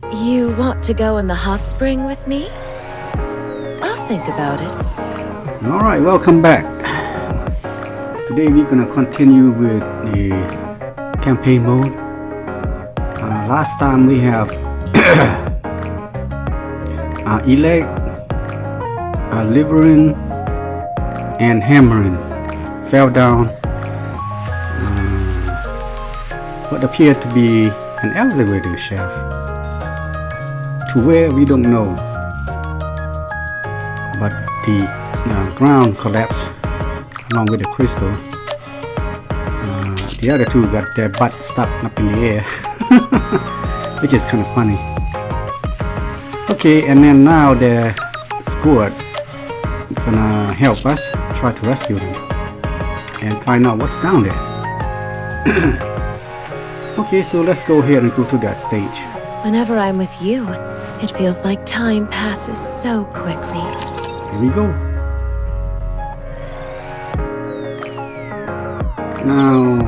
You want to go in the hot spring with me? I'll think about it. Alright, welcome back. Today we're gonna continue with the campaign mode. Last time we have elect, livering, and hammering fell down what appeared to be an elevator shaft to where we don't know, but the ground collapsed along with the crystal. The other two got their butt stuck up in the air, which is kind of funny. Okay, and then now the squad gonna help us try to rescue them and find out what's down there. Okay, so let's go ahead and go to that stage. Whenever I'm with you, it feels like time passes so quickly. Here we go. Now,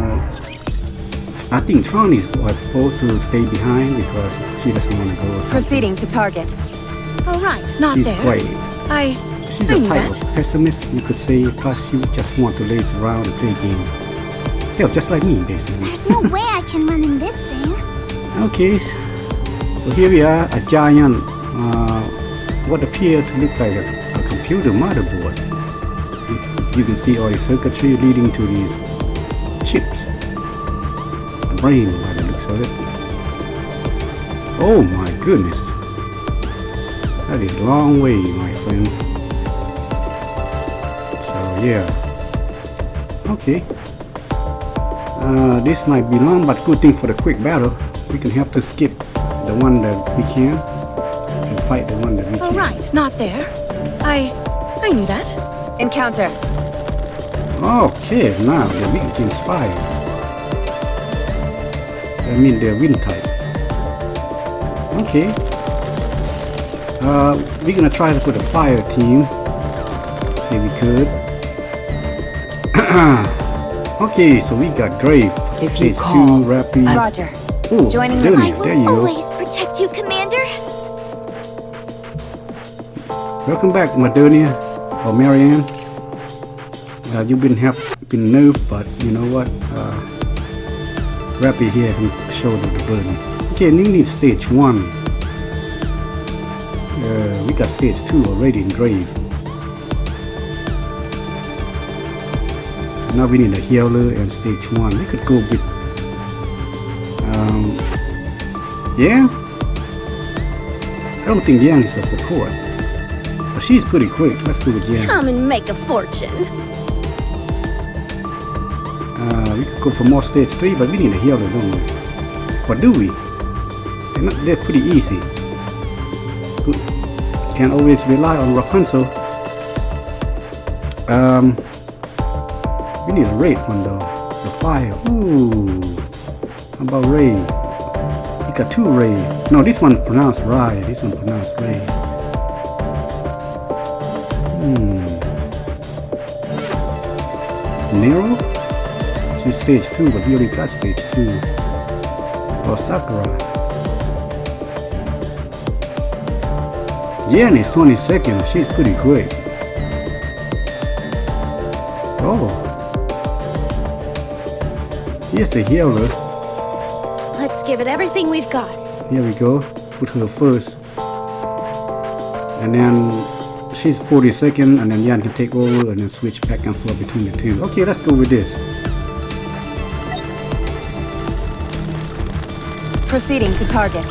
I think Tron was supposed to stay behind because she doesn't want to go or something. Proceeding to target. Oh right, not She's there. quite... She's I a knew type that. of pessimist, you could say, plus she just want to laze around and play game. Hell, just like me, basically. There's no way I can run in this thing. Okay, so here we are, a giant, what appeared to look like a computer motherboard. You can see all the circuitry leading to these chips. The brain, by the looks of it. Oh my goodness. That is a long way, my friend. So yeah. Okay. This might be long, but good thing for the quick battle. We can have to skip the one that we can and fight the one that we Oh can't. right, not there. I knew that. Encounter. Okay, now they're weak against fire. I mean they're wind type. Okay. We're gonna try to put a fire team. See if we could. Okay, so we got Grave. If you Stage call, 2, Rapid. Roger. Ooh, Joining I Dunia, there you will go. always protect you, Commander. Welcome back, Modernia or Marianne. You've been nerfed, but you know what? Rapid here can shoulder the burden. Okay, we need stage 1. We got stage 2 already in Grave. So now we need a healer and stage 1. We could go with yeah. I don't think Yang is a support, but she's pretty quick. Let's go with Yang. Come and make a fortune. We could go for more stage 3, but we need a healer, don't we? Or do we? They're pretty easy. Good. Can't always rely on Rapunzel. We need a raid one though. The fire. Ooh. How about Ray? We got 2 Ray. No, this one pronounced Rai. This one pronounced Ray. Nero? She's stage 2, but we only got stage 2. Or Sakura. Yen is 20 seconds. She's pretty quick. Oh. Here's the healer. Let's give it everything we've got. Here we go. Put her first. And then she's 40 seconds, and then Yan can take over and then switch back and forth between the two. Okay, let's go with this. Proceeding to target.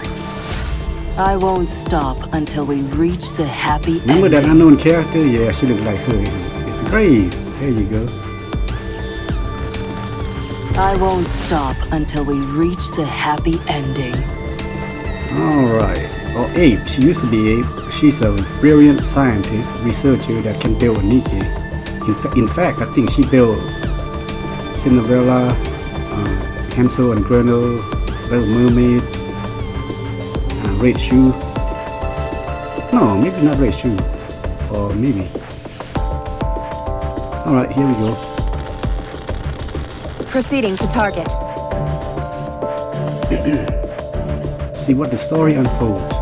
I won't stop until we reach the happy Remember ending. that unknown character? Yeah, she looked like her. It's Grave. There you go. I won't stop until we reach the happy ending. Alright. Oh, Ape. She used to be Ape. She's a brilliant scientist, researcher that can build a Nikke. In fact, I think she built Cinderella, Hansel and Gretel, Little Mermaid, Red Shoe. No, maybe not Red Shoe. Or maybe. Alright, here we go. Proceeding to target. see what the story unfolds.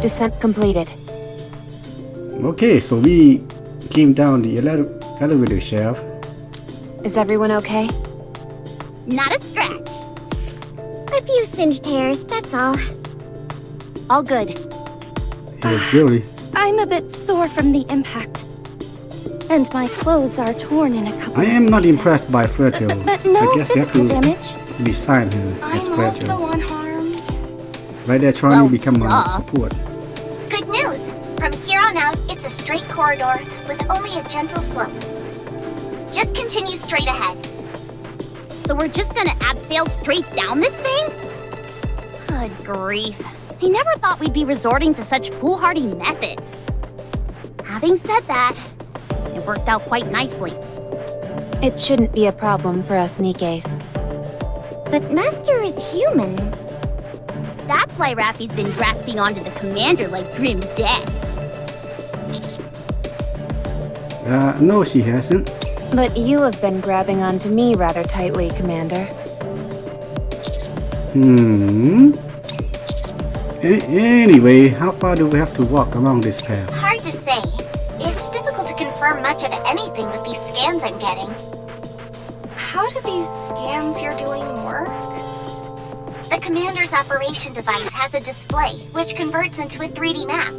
Descent completed. Okay, so we came down the elevator shaft. Is everyone okay? Not a scratch. A few singed hairs, that's all. All good. Here's Billy. I'm a bit sore from the impact. And my clothes are torn in a couple I am of not places. impressed by Fragile. But no I guess you have physical to damage. design her as I'm also Fragile. unharmed. Right there trying Well, to become a duh. support. Good news! From here on out, it's a straight corridor with only a gentle slope. Just continue straight ahead. So we're just gonna abseil straight down this thing? Good grief. I never thought we'd be resorting to such foolhardy methods. Having said that, it worked out quite nicely. It shouldn't be a problem for us Nikkes. But Master is human. That's why Rappy's been grasping onto the commander like grim death. No, she hasn't. But you have been grabbing onto me rather tightly, Commander. Anyway, how far do we have to walk along this path? Hard to say. It's difficult to confirm much of anything with these scans I'm getting. How do these scans you're doing work? The commander's operation device has a display, which converts into a 3D map.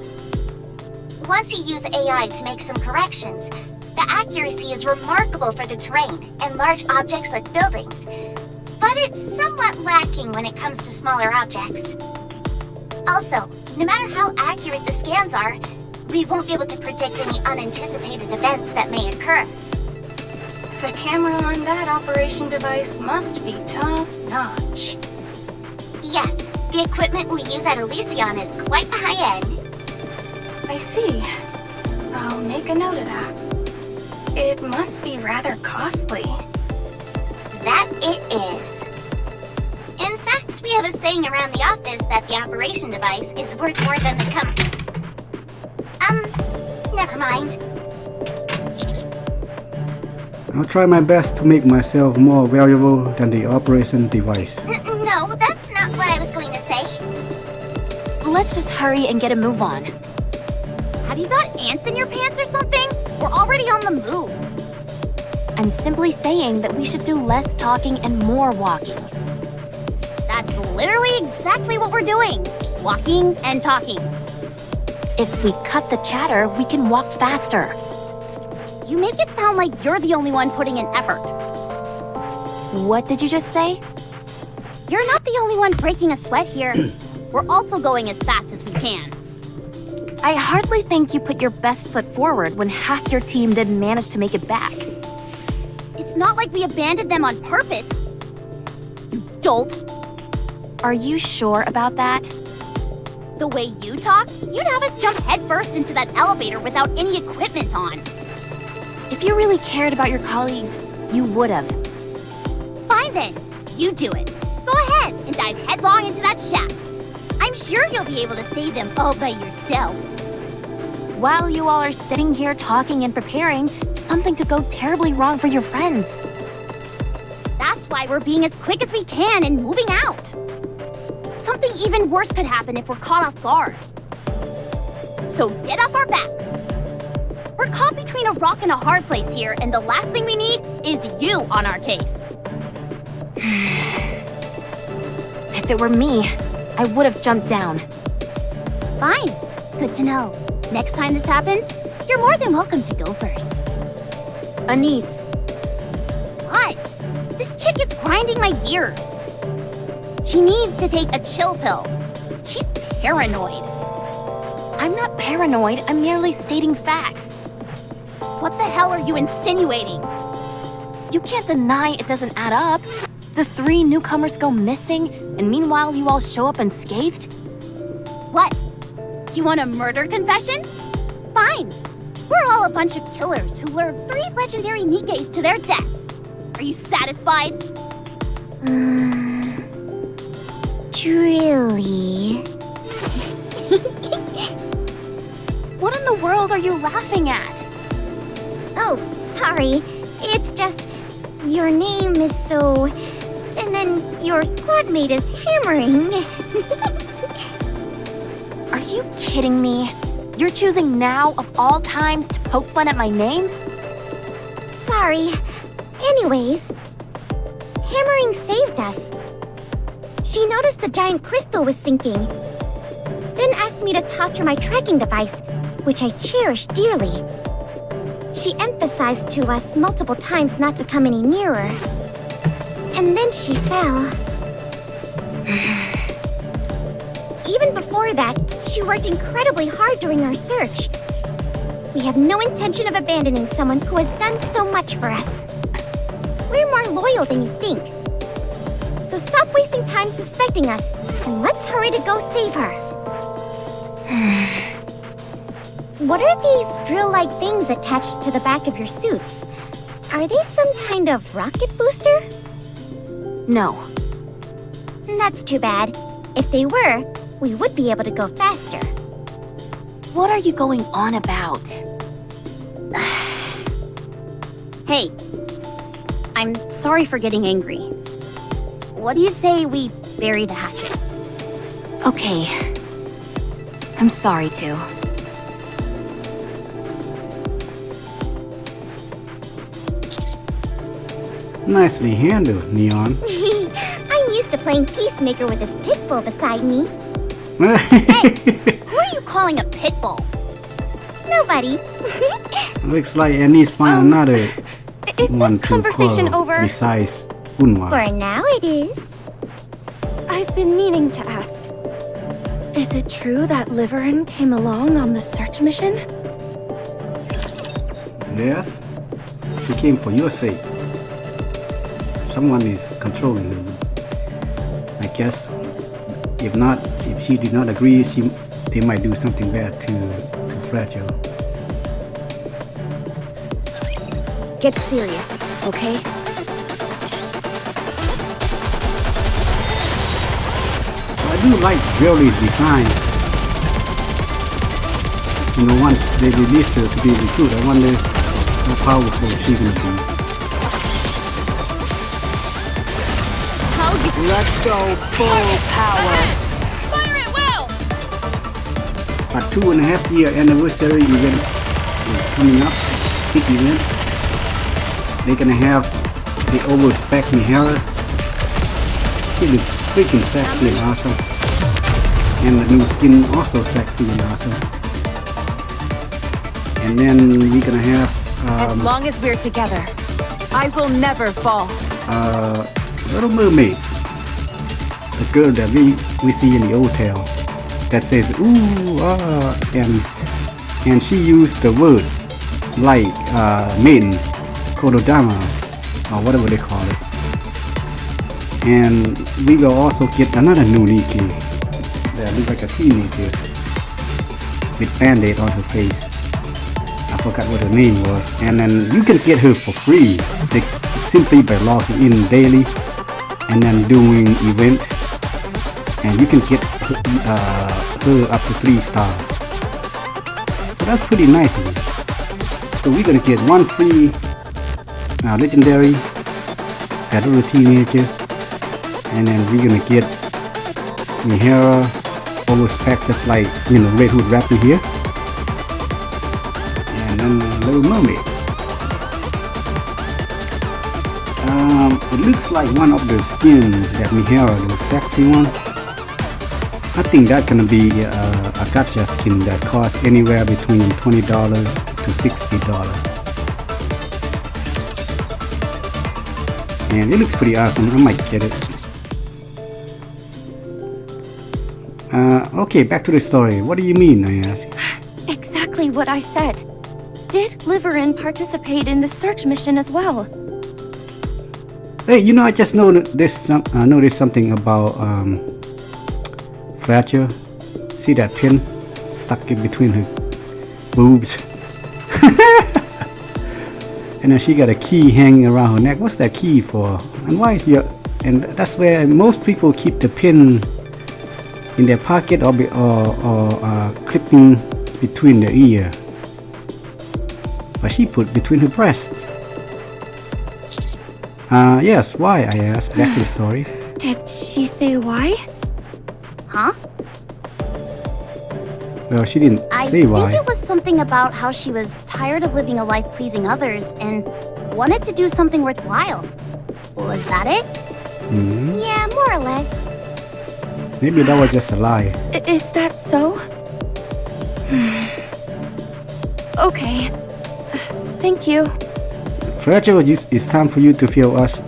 Once you use AI to make some corrections, the accuracy is remarkable for the terrain and large objects like buildings, but it's somewhat lacking when it comes to smaller objects. Also, no matter how accurate the scans are, we won't be able to predict any unanticipated events that may occur. The camera on that operation device must be top-notch. Yes, the equipment we use at Elysion is quite high-end. I see. I'll make a note of that. It must be rather costly. That it is. In fact, we have a saying around the office that the operation device is worth more than the never mind. I'll try my best to make myself more valuable than the operation device. No, that's not what I was going to say. Let's just hurry and get a move on. Have you got ants in your pants or something? We're already on the move. I'm simply saying that we should do less talking and more walking. That's literally exactly what we're doing. Walking and talking. If we cut the chatter, we can walk faster. You make it sound like you're the only one putting in effort. What did you just say? You're not the only one breaking a sweat here. We're also going as fast as we can. I hardly think you put your best foot forward when half your team didn't manage to make it back. It's not like we abandoned them on purpose. You dolt. Are you sure about that? The way you talk, you'd have us jump headfirst into that elevator without any equipment on. If you really cared about your colleagues, you would have. Fine then, you do it. Go ahead and dive headlong into that shaft. I'm sure you'll be able to save them all by yourself. While you all are sitting here talking and preparing, something could go terribly wrong for your friends. That's why we're being as quick as we can and moving out. Something even worse could happen if we're caught off guard. So get off our backs. We're caught between a rock and a hard place here, and the last thing we need is you on our case. If it were me, I would have jumped down. Fine. Good to know. Next time this happens, you're more than welcome to go first. Anise, What? This chick is grinding my gears. She needs to take a chill pill. She's paranoid. I'm not paranoid, I'm merely stating facts. What the hell are you insinuating? You can't deny it doesn't add up. The 3 newcomers go missing, and meanwhile you all show up unscathed? What? You want a murder confession? Fine. We're all a bunch of killers who lured 3 legendary Nikkes to their deaths. Are you satisfied? Truly. What in the world are you laughing at? Oh, sorry. It's just your name is so... And then when your squad mate is hammering. Are you kidding me? You're choosing now of all times to poke fun at my name? Sorry. Anyways, hammering saved us. She noticed the giant crystal was sinking. Then asked me to toss her my tracking device, which I cherish dearly. She emphasized to us multiple times not to come any nearer. And then she fell. Even before that, she worked incredibly hard during our search. We have no intention of abandoning someone who has done so much for us. We're more loyal than you think. So stop wasting time suspecting us, and let's hurry to go save her. What are these drill-like things attached to the back of your suits? Are they some kind of rocket booster? No. That's too bad. If they were, we would be able to go faster. What are you going on about? Hey, I'm sorry for getting angry. What do you say we bury the hatchet? Okay. I'm sorry too. Nicely handled, Neon. I'm used to playing peacemaker with this pit bull beside me. Hey, who are you calling a pit bull? Nobody. Looks like Annie's find another Is one this to conversation call over? besides Unwa. For now it is. I've been meaning to ask. Is it true that Liverin came along on the search mission? Yes, she came for your sake. Someone is controlling her. I guess if not, if she did not agree, they might do something bad to Fragile. Get serious, okay? I do like Jolie's design. You know, once they release her to be recruited, I wonder how powerful she's gonna be. Let's go full power. Fire it well! Our 2.5-year anniversary event is coming up. Big event. They're gonna have the overspec Mihara. She looks freaking sexy and awesome. And the new skin also sexy and awesome. And then we're gonna have As long as we're together, I will never fall. Little Mermaid. The girl that we see in the old tale that says ooh ah, and she used the word like maiden, Kododama, or whatever they call it. And we will also get another new Nikke that looks like a teenager with band-aid on her face. I forgot what her name was. And then you can get her for free simply by logging in daily and then doing event, and you can get her up to 3 stars. So that's pretty nice of it. So we're gonna get one free legendary, that little teenager, and then we're gonna get Mihara overspec just like, you know, Red Hood Raptor here, and then Little Mermaid. It looks like one of the skins that Mihara, the sexy one. I think that's gonna be a gacha skin that costs anywhere between $20 to $60. And it looks pretty awesome. I might get it. Okay, back to the story. What do you mean, I ask? Exactly what I said. Did Liverin participate in the search mission as well? Hey, you know, I just noticed something about Fragile. See that pin stuck in between her boobs? And then she got a key hanging around her neck. What's that key for? And why is your... And that's where most people keep the pin in their pocket or clipping between their ear. But she put between her breasts. Yes, why, I asked. Back to the story. Did she say why? Huh? Well, she didn't I say think why. it was something about how she was tired of living a life pleasing others and wanted to do something worthwhile. Was that it? Hmm. Yeah, more or less. Maybe that was just a lie. Is that so? Okay. Thank you. Virgil, it's time for you to feel us.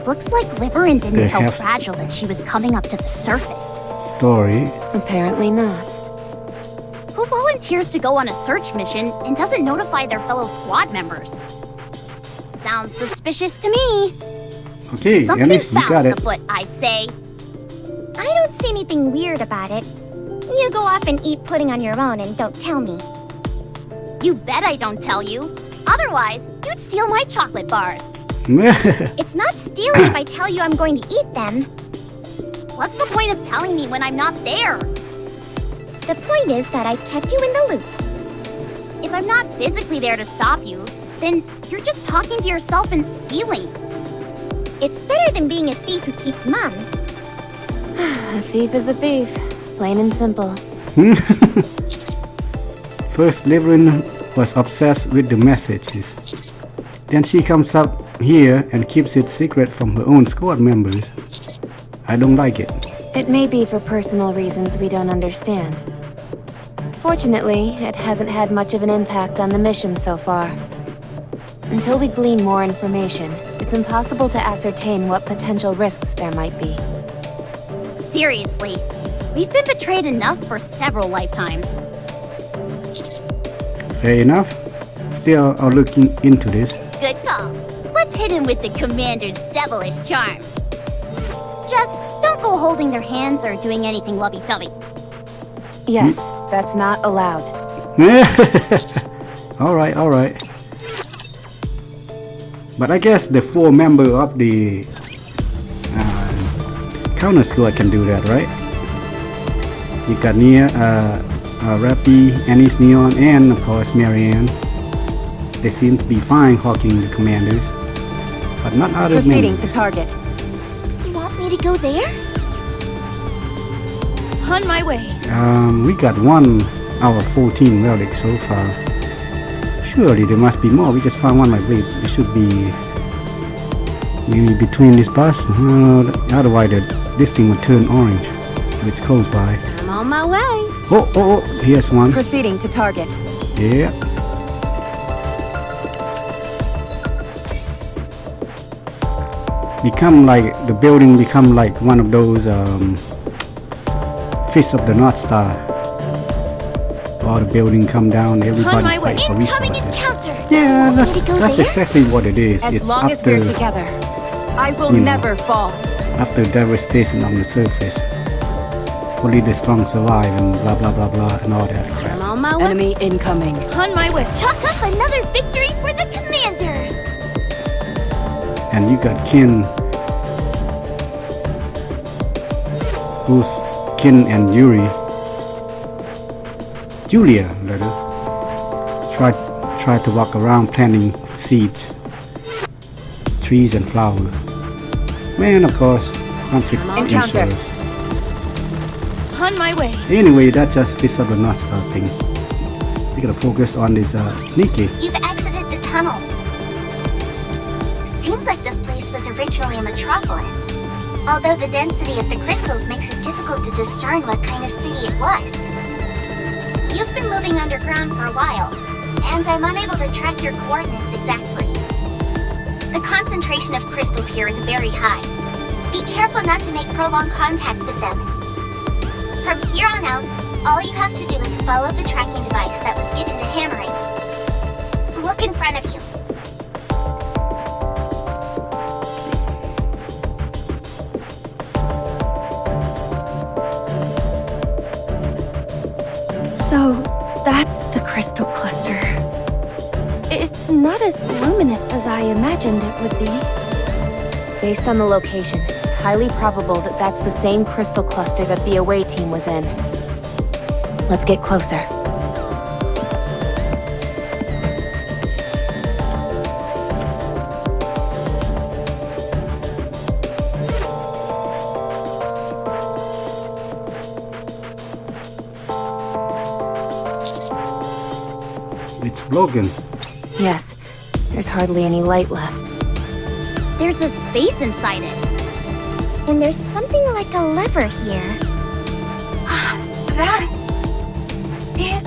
Looks like Liverin They didn't tell have- Fragile that she was coming up to the surface. Story. Apparently not. Who volunteers to go on a search mission and doesn't notify their fellow squad members? Sounds suspicious to me. Okay, Something Alice, you got foul's it. afoot, I say. I don't see anything weird about it. You go off and eat pudding on your own and don't tell me. You bet I don't tell you. Otherwise, you'd steal my chocolate bars. It's not stealing if I tell you I'm going to eat them. What's the point of telling me when I'm not there? The point is that I kept you in the loop. If I'm not physically there to stop you, then you're just talking to yourself and stealing. It's better than being a thief who keeps mum. A thief is a thief. Plain and simple. First, Liverin was obsessed with the messages. Then she comes up here and keeps it secret from her own squad members. I don't like it. It may be for personal reasons we don't understand. Fortunately, it hasn't had much of an impact on the mission so far. Until we glean more information, it's impossible to ascertain what potential risks there might be. Seriously, we've been betrayed enough for several lifetimes. Fair enough. Still, I'll look into this. Good call. Let's hit him with the commander's devilish charms. Just don't go holding their hands or doing anything lovey-dovey. Yes, that's not allowed. Alright, alright. But I guess the 4 members of the counter squad can do that, right? You got Nia, Rappy, Annie's Neon, and of course Marianne. They seem to be fine hawking the commanders, but not other Proceeding men. to target. You want me to go there? On my way. We got 1 out of 14 relics so far. Surely there must be more. We just found one. Like, wait, there should be maybe between this bus. Otherwise, this thing would turn orange if it's close by. I'm on my way. Oh, here's one. Proceeding to target. Yeah. Become like the building become like one of those Fist of the North Star. All the building come down, everybody my way. fight for Incoming resources. encounter! Yeah, Want me to go that's there? exactly what it is. As It's long as after we're together, I will you know. never fall. after devastation on the surface. Only the strong survive and blah blah blah blah and all that crap. I'm on my way. Enemy incoming. On my way. Chalk up another victory for the commander! And you got Kin, who's Kin and Julia rather, try to walk around planting seeds, trees and flowers. Man, of course, conflict Encounter. ensures. On my way. Anyway, that's just Fist of the North Star thing. We gotta focus on this Nikke. You've exited the tunnel. Seems like this place was originally a metropolis. Although the density of the crystals makes it difficult to discern what kind of city it was. You've been moving underground for a while, and I'm unable to track your coordinates exactly. The concentration of crystals here is very high. Be careful not to make prolonged contact with them. From here on out, all you have to do is follow the tracking device that was given to Hammering. Look in front of you. So, that's the crystal cluster. It's not as luminous as I imagined it would be. Based on the location, it's highly probable that that's the same crystal cluster that the away team was in. Let's get closer. It's broken. Yes, there's hardly any light left. There's a space inside it. And there's something like a lever here. That's... it...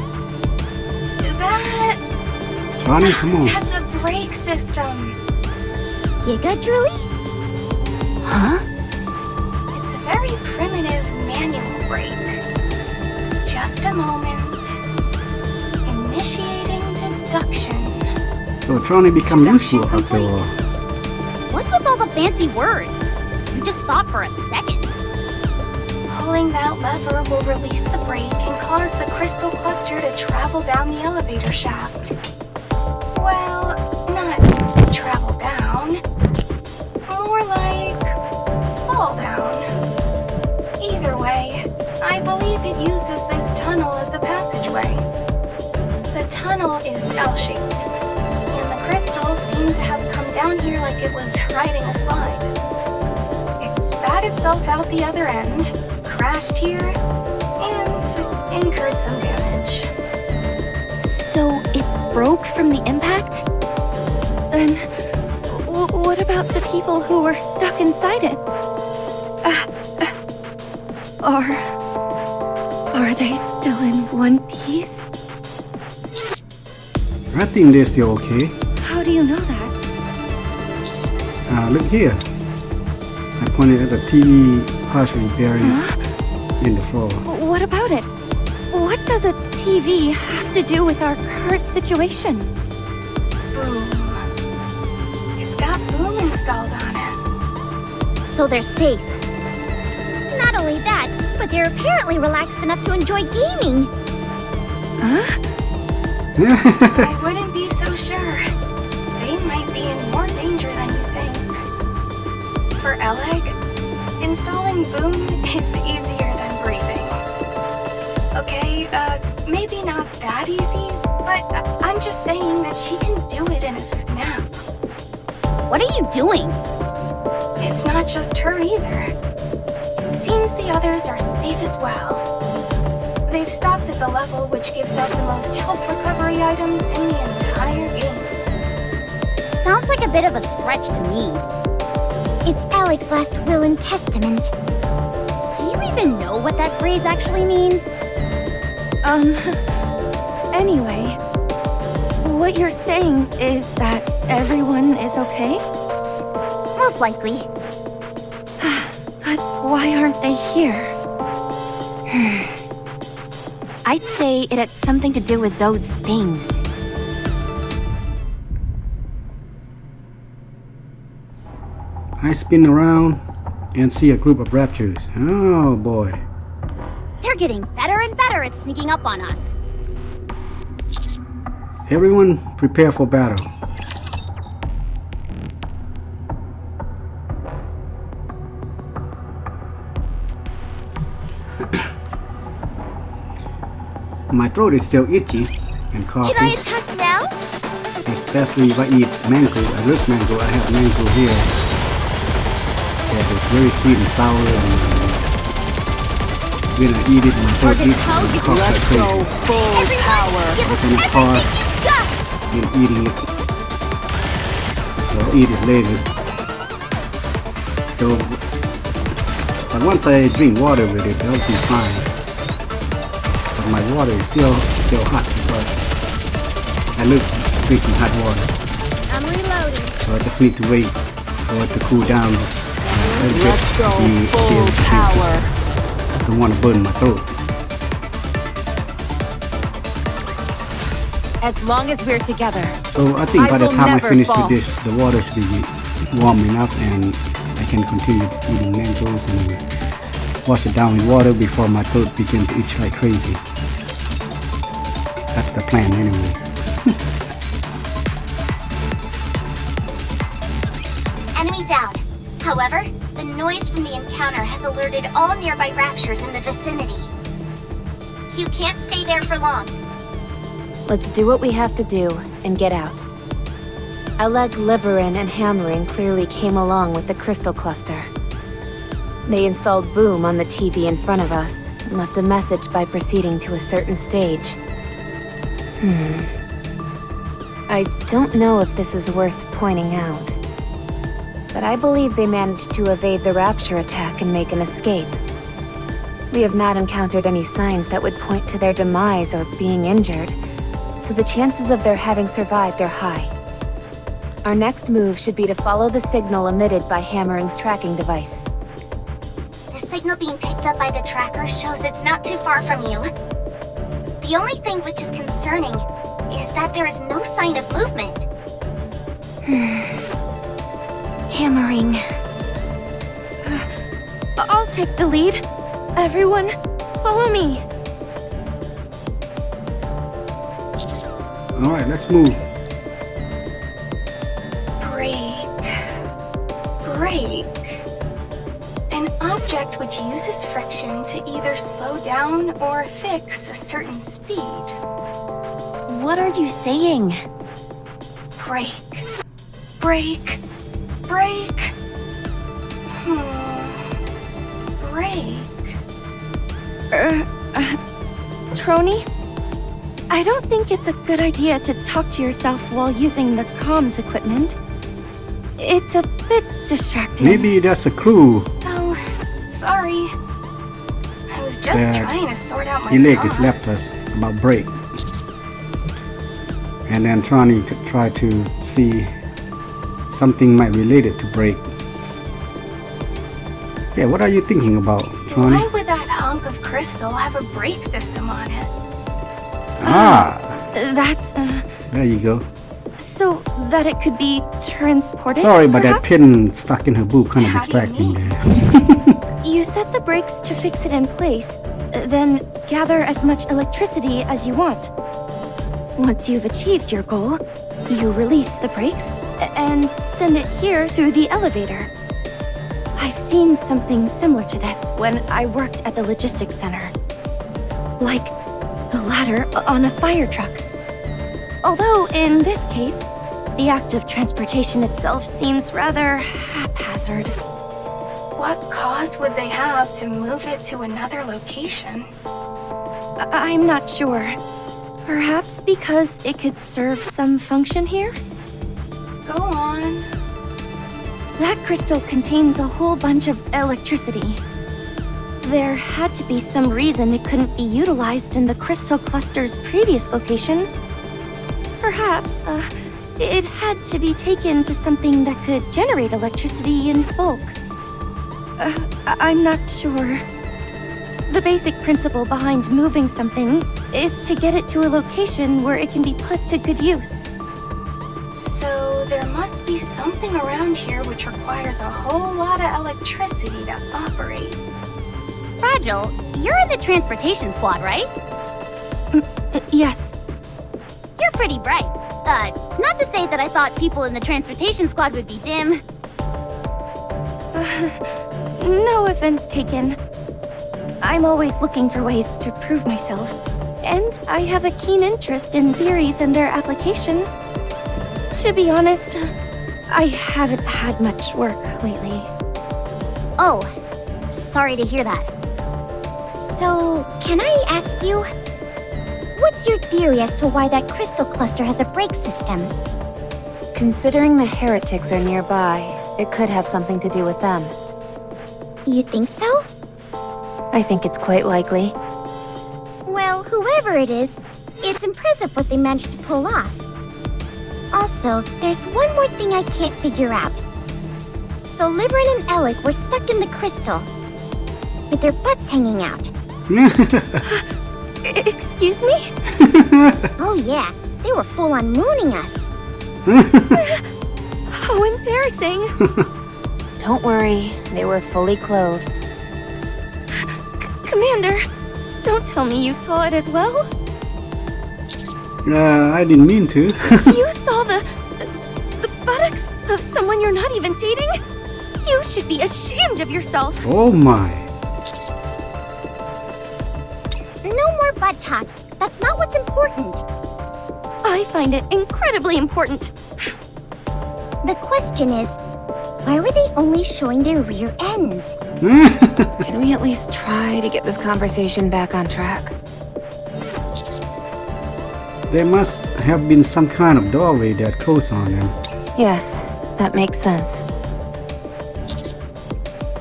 that... Johnny, come on. That's a brake system. Giga Drily? Huh? It's a very primitive manual brake. Just a moment. Initiating deduction. So Johnny become useful after all. What's with all the fancy words? You just thought for a second. Pulling that lever will release the brake and cause the crystal cluster to travel down the elevator shaft. Well, not travel down. More like fall down. Either way, I believe it uses this tunnel as a passageway. The tunnel is L-shaped, and the crystal seemed to have come down here like it was riding a slide. It spat itself out the other end, crashed here, and incurred some damage. So it broke from the impact? Then what about the people who were stuck inside it? Are they still in one piece? I think they're still okay. How do you know that? Look here. I pointed at the TV partially buried in the floor. What about it? What does a TV have to do with our current situation? Boom. It's got boom installed on it. So they're safe. Not only that, but they're apparently relaxed enough to enjoy gaming. Huh? I wouldn't be so sure. They might be in more danger than you think. For Oleg, installing boom is easier than breathing. Okay, maybe not that easy, but I'm just saying that she can do it in a snap. What are you doing? It's not just her either. It seems the others are safe as well. They've stopped at the level which gives out the most health recovery items in the entire game. Sounds like a bit of a stretch to me. It's Alec's last will and testament. Do you even know what that phrase actually means? Anyway, what you're saying is that everyone is okay? Most likely. But why aren't they here? I'd say it had something to do with those things. I spin around and see a group of raptors. Oh boy. They're getting better and better at sneaking up on us. Everyone prepare for battle. My throat is still itchy and coughing. Can I attack now? Especially if I eat mango. I love mango. I have mango here. That is very sweet and sour. And when I eat it, my throat itches and cough like crazy. Everyone, give us Can everything pause you got! in eating it. So I'll eat it later. So, but once I drink water with it, I'll be fine. But my water is still hot because I love drinking hot water. I'm reloading. So I just need to wait for it to cool down a little bit to be able to drink it. I don't want to burn my throat. As long as we're together. So I think by the will time I never finish fall. with this, the water should be warm enough and I can continue eating mangoes and wash it down with water before my throat begins to itch like crazy. That's the plan anyway. Enemy down. However, the noise from the encounter has alerted all nearby raptures in the vicinity. You can't stay there for long. Let's do what we have to do and get out. Oleg, Liverin, and Hammering clearly came along with the crystal cluster. They installed Boom on the TV in front of us and left a message by proceeding to a certain stage. I don't know if this is worth pointing out, but I believe they managed to evade the Rapture attack and make an escape. We have not encountered any signs that would point to their demise or being injured, so the chances of their having survived are high. Our next move should be to follow the signal emitted by Hammering's tracking device. The signal being picked up by the tracker shows it's not too far from you. The only thing which is concerning is that there is no sign of movement. Hammering. I'll take the lead. Everyone, follow me. Alright, let's move. Brake. An object which uses friction to either slow down or fix a certain speed. What are you saying? Brake. Brake. Trony? I don't think it's a good idea to talk to yourself while using the comms equipment. It's a bit distracting. Maybe that's a clue. Oh, sorry. I was just trying to sort out my Elec has thoughts. left us about break. And then Trani try to see something might relate it to break. Yeah, what are you thinking about, Trani? Why would that hunk of crystal have a brake system on it? That's, there you go. so that it could be transported? Sorry, but that perhaps? pin stuck in her boot kind of How do you distracting mean? there. You set the brakes to fix it in place, then gather as much electricity as you want. Once you've achieved your goal, you release the brakes and send it here through the elevator. I've seen something similar to this when I worked at the logistics center. Like the ladder on a fire truck. Although, in this case, the act of transportation itself seems rather haphazard. What cause would they have to move it to another location? I'm not sure. Perhaps because it could serve some function here? Go on. That crystal contains a whole bunch of electricity. There had to be some reason it couldn't be utilized in the crystal cluster's previous location. Perhaps, it had to be taken to something that could generate electricity in bulk. I'm not sure. The basic principle behind moving something is to get it to a location where it can be put to good use. So there must be something around here which requires a whole lot of electricity to operate. Fragile, you're in the transportation squad, right? Yes. You're pretty bright. Not to say that I thought people in the transportation squad would be dim. No offense taken. I'm always looking for ways to prove myself, and I have a keen interest in theories and their application. To be honest, I haven't had much work lately. Oh, sorry to hear that. So, can I ask you, what's your theory as to why that crystal cluster has a brake system? Considering the heretics are nearby, it could have something to do with them. You think so? I think it's quite likely. Well, whoever it is, it's impressive what they managed to pull off. Also, there's one more thing I can't figure out. So Liverin and Alec were stuck in the crystal, with their butts hanging out. Excuse me? Oh yeah, they were full on mooning us. How embarrassing! Don't worry, they were fully clothed. Commander, don't tell me you saw it as well? I didn't mean to. You saw the buttocks of someone you're not even dating? You should be ashamed of yourself. Oh my. No more butt talk. That's not what's important. I find it incredibly important. The question is, why were they only showing their rear ends? Can we at least try to get this conversation back on track? There must have been some kind of doorway that closed on them. Yes, that makes sense.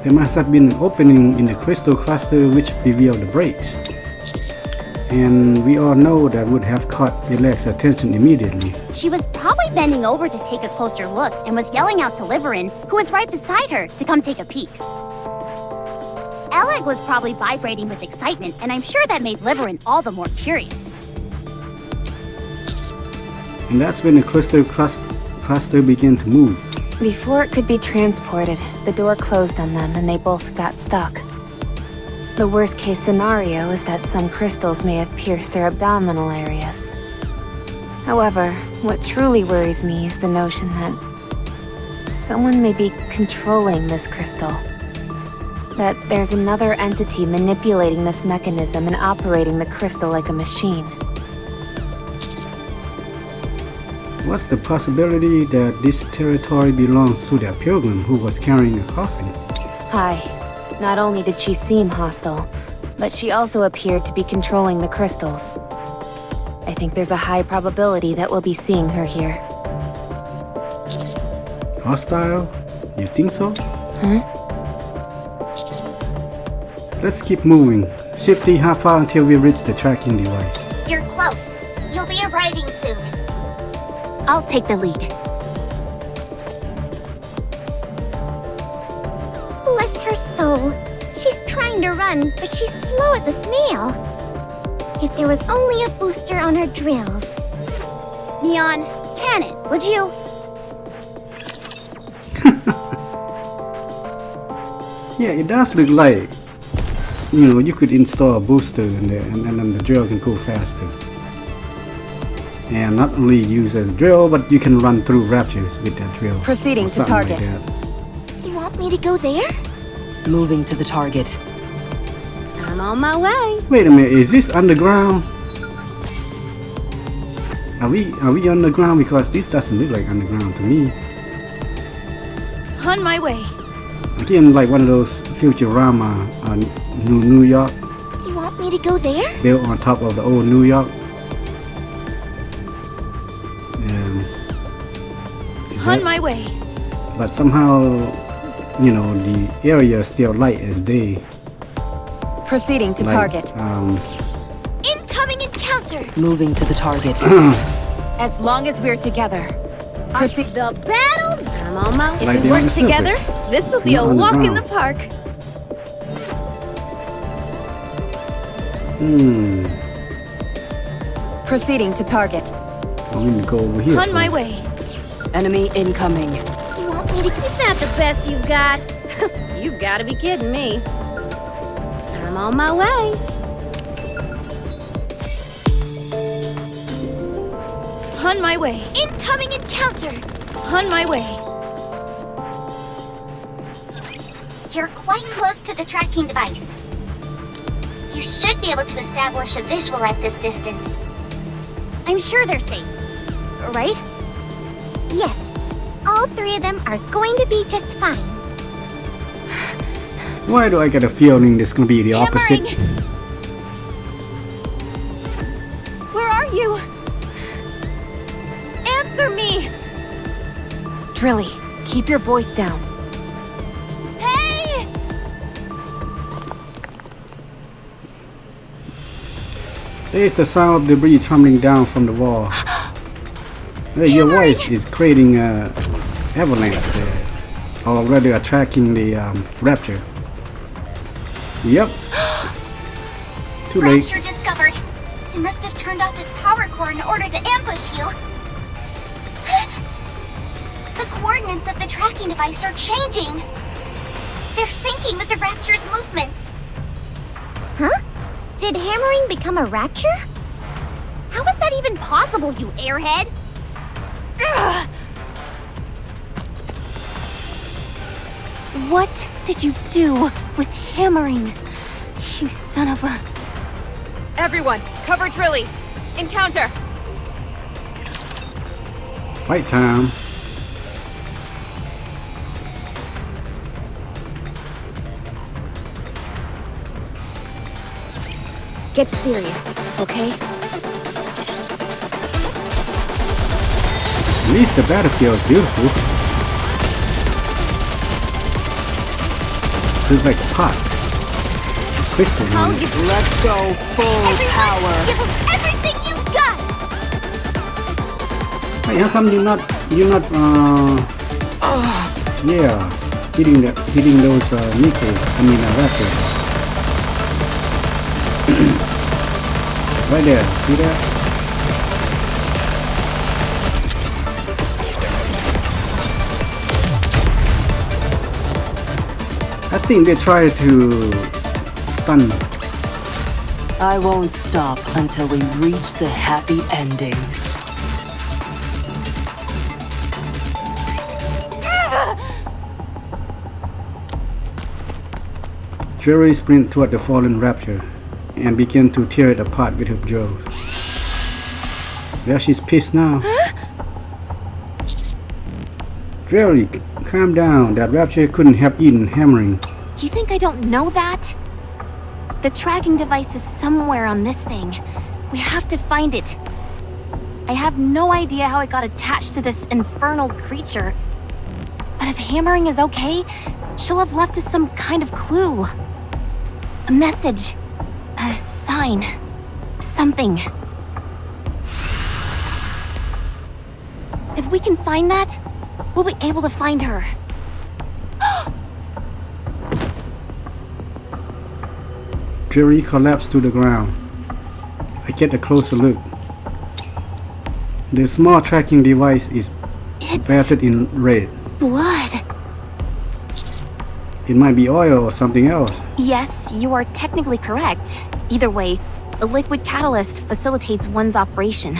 There must have been an opening in the crystal cluster which revealed the breaks. And we all know that would have caught Elec's attention immediately. She was probably bending over to take a closer look and was yelling out to Liverin, who was right beside her, to come take a peek. Eleg was probably vibrating with excitement, and I'm sure that made Liverin all the more curious. And that's when the crystal cluster began to move. Before it could be transported, the door closed on them and they both got stuck. The worst case scenario is that some crystals may have pierced their abdominal areas. However, what truly worries me is the notion that someone may be controlling this crystal. That there's another entity manipulating this mechanism and operating the crystal like a machine. What's the possibility that this territory belongs to that pilgrim who was carrying a coffin? Hi. Not only did she seem hostile, but she also appeared to be controlling the crystals. I think there's a high probability that we'll be seeing her here. Hostile? You think so? Huh? Let's keep moving. Shifty, how far until we reach the tracking device? You're close. You'll be arriving soon. I'll take the lead. Bless her soul. She's trying to run, but she's slow as a snail. If there was only a booster on her drills. Neon, can it, would you? Yeah, it does look like, you could install a booster in there and then the drill can go faster. And not only use as a drill, but you can run through raptures with that drill. Proceeding or to something target. Like that. You want me to go there? Moving to the target. I'm on my way. Wait a minute, is this underground? Are we underground? Because this doesn't look like underground to me. On my way. Again, like one of those Futurama New York, You want me to go there? built on top of the old New York. Is On that- my way. But somehow, the area is still light as day. Proceeding to Like, target. Incoming encounter! Moving to the target. As long as we're together. Proceed. The battles. I'm on my way. Like If they're we on work the together, surface. this will be a Not on the walk in the ground. park. Proceeding to target. I'm going to go over here. On my way. Enemy incoming. You want me to Is that the best you've got? You've got to be kidding me. I'm on my way. On my way. incoming encounter! On my way. You're quite close to the tracking device. You should be able to establish a visual at this distance. I'm sure they're safe. Right? Yes, all three of them are going to be just fine. Why do I get a feeling this is going to be the opposite? Hammering. Where are you? Answer me! Drilly, keep your voice down. Hey! There's the sound of debris tumbling down from the wall. Hey, your voice is creating a avalanche there. Or rather attracting the rapture. Yep. Too late. Rapture discovered. It must have turned off its power core in order to ambush you. The coordinates of the tracking device are changing. They're syncing with the Rapture's movements. Huh? Did hammering become a rapture? How is that even possible, you airhead? Ugh. What did you do with hammering? You son of a... Everyone, cover Drilly. Encounter. Fight time. Get serious, okay? At least the battlefield is beautiful. Feels like a pot. Crystal. I'll give Let's go full power. Give them everything you've got! Hey, how come you're not yeah, hitting those Nikke, I mean Raptor. Right there, see that? I think they try to stun. I won't stop until we reach the happy ending. Jerry sprint toward the fallen Rapture and began to tear it apart with her jaws. Well, she's pissed now. Jerry, calm down. That Rapture couldn't have eaten hammering. You think I don't know that? The tracking device is somewhere on this thing. We have to find it. I have no idea how it got attached to this infernal creature. But if hammering is okay, she'll have left us some kind of clue. A message. A sign. Something. If we can find that, we'll be able to find her. Jerry collapsed to the ground. I get a closer look. The small tracking device is It's battered in red. blood. It might be oil or something else. Yes, you are technically correct. Either way, a liquid catalyst facilitates one's operation.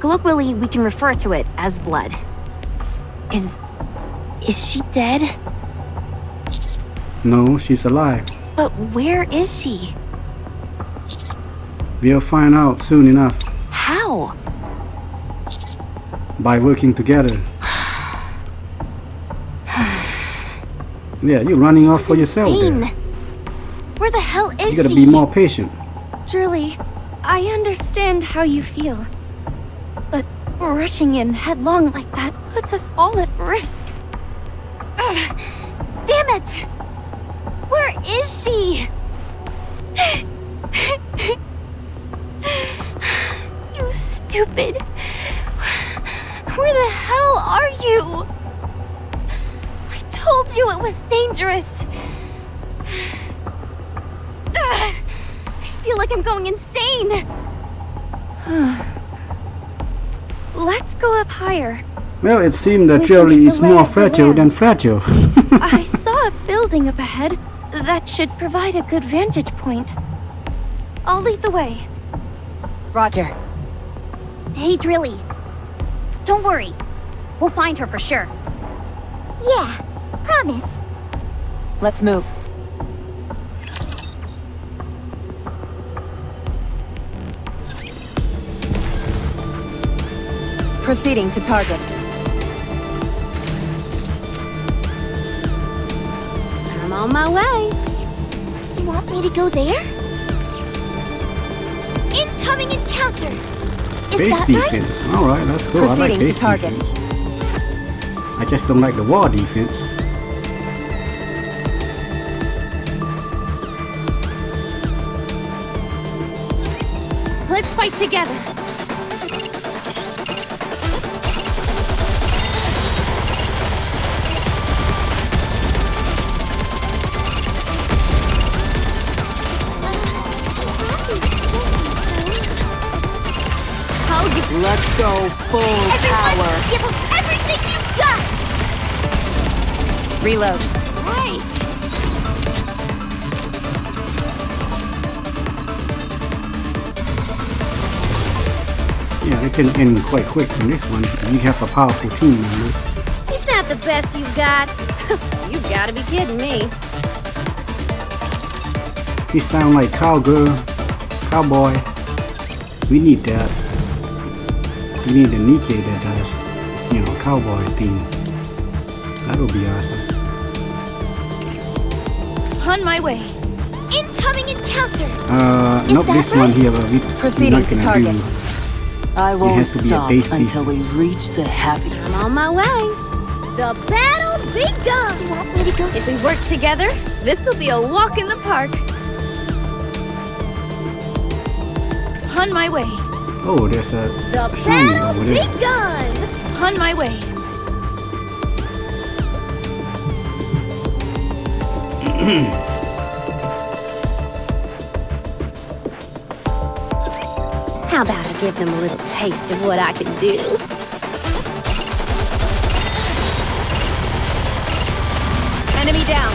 Colloquially, we can refer to it as blood. Is she dead? No, she's alive. But where is she? We'll find out soon enough How? by working together. Yeah, you're running off for yourself Insane. there. Where the hell is You gotta she? be more patient. Julie, I understand how you feel. But rushing in headlong like that puts us all at risk. Ugh, damn it! Where is she? You stupid. Where the hell are you? I told you it was dangerous. Ugh, I feel like I'm going insane. Let's go up higher. Well, it seemed that We can Jerry get the is lay more of the fragile land. than fragile. I saw a building up ahead that should provide a good vantage point. I'll lead the way. Roger. Hey, Drilly. Don't worry. We'll find her for sure. Yeah, promise. Let's move. Proceeding to target. I'm on my way. You want me to go there? Incoming encounter! Is Base that right? defense. Alright, let's go. I like Proceeding to base target. defense. I just don't like the wall defense. Let's fight together. I'll give Let's go full power. Give them everything you've got! Reload. Right. Yeah, it can end quite quick in this one. We have a powerful team member. He's not the best you've got. You gotta be kidding me. He sound like cowgirl, cowboy. We need that. We need a Nikke that does, cowboy theme. That would be awesome. On my way. Incoming encounter! Nope, that this one right? here, we're Proceeding not to gonna target. do. I It won't has to be a stop base until we defense. reach the heavy. I'm on my way. The battle's begun! You want me to go? If we work together, this'll be a walk in the park. On my way. Oh, there's a The shiny battle's over there. begun! On my way. How about I give them a little taste of what I can do? Enemy down.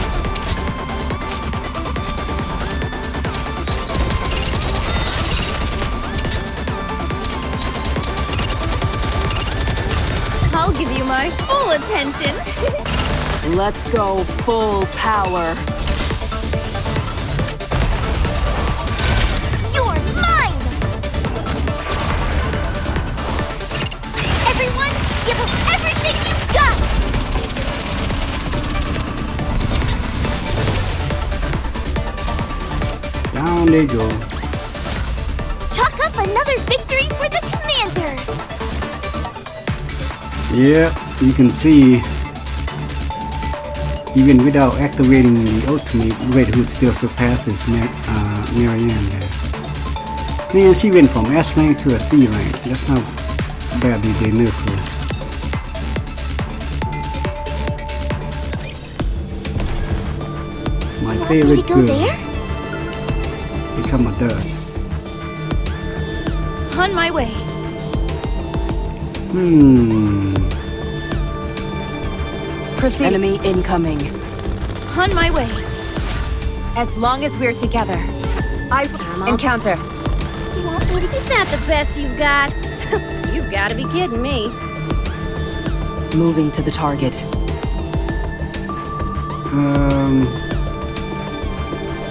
I'll give you my full attention. Let's go full power. You're mine! Everyone, give them everything you've got! Down they go. Chalk up another victory for the commander! Yeah, you can see even without activating the ultimate, Red Hood still surpasses Marianne there. Man, she went from S rank to a C rank. That's how badly they nerfed her. My favorite go girl there? become a dud. On my way. Proceed. Enemy incoming. On my way. As long as we're together. I encounter. You want me to be that the best you've got? You've got to be kidding me. Moving to the target.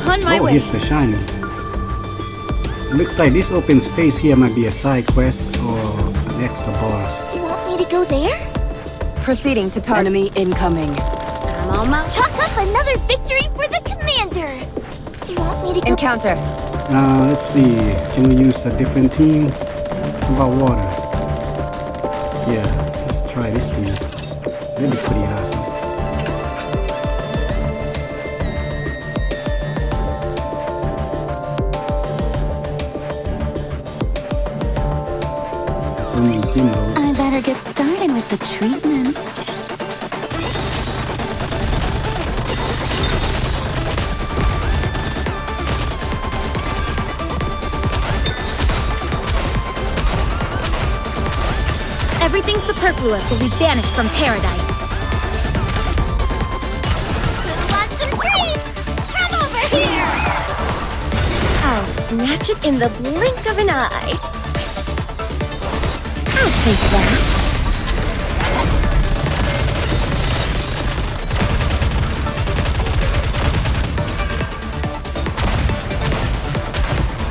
On my Oh, way. here's the shiny. Looks like this open space here might be a side quest or an extra boss. You want me to go there? Proceeding to target. Enemy incoming. I'm on my... Chalk up another victory for the commander! You want me to go... Encounter. Let's see. Can we use a different team? How about water? Yeah, let's try this team. That'd be pretty awesome. So many demos. I better get started with the treatment. Everything superfluous will be banished from paradise. Want some treats? Come over here! I'll snatch it in the blink of an eye. I'll take that.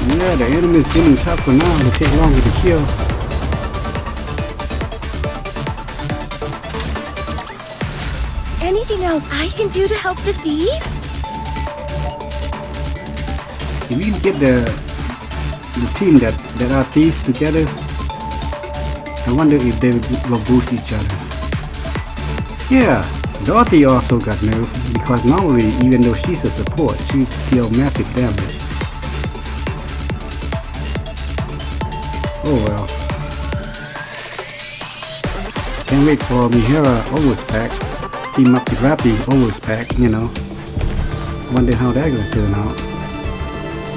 Yeah, the enemy's getting tougher now. They take longer to kill. Anything else I can do to help the thieves? If we can get the team that are thieves together, I wonder if they will boost each other. Yeah, Dorothy also got nerfed because normally, even though she's a support, she deals massive damage. Oh well. Can't wait for Mihara Always Pack. Team up with Rappy Always Pack, you know. Wonder how that gonna turn out.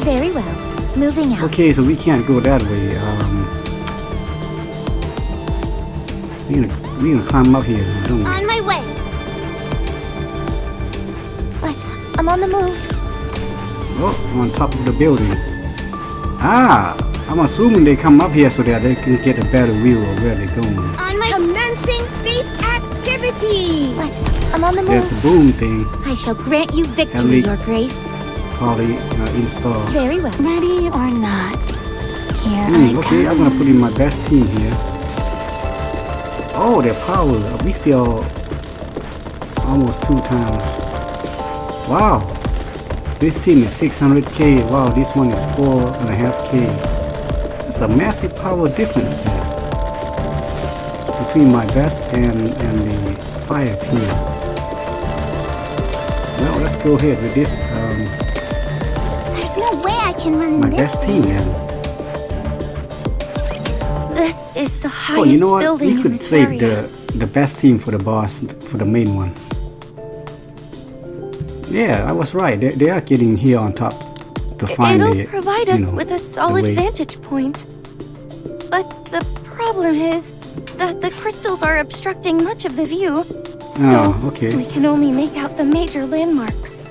Very well. Moving out. Okay, so we can't go that way. We're gonna climb up here, don't we? On my way. What? I'm on the move. Oh, on top of the building. Ah, I'm assuming they come up here so that they can get a better view of where they're going. On my commencing thief activity. What? I'm on the There's move. the boom thing, I shall grant you victory, Ellie. Your Grace. probably installed. Very well. Ready or not, here I Okay, I'm come. gonna put in my best team here. Oh, their power. We still almost 2 times. Wow. This team is 600k. Wow, this one is 4.5k. That's a massive power difference there. between my vest and the fire team. Well, let's go ahead with this. There's no way I can run My this best team thing. then. This is the highest Oh, you know what? building We in could this save area. the best team for the boss, for the main one. Yeah, I was right. They are getting here on top to find It'll the, provide you us know, with a the solid way. vantage point. But the problem is that the crystals are obstructing much of the view. So okay. we can only make out the major landmarks.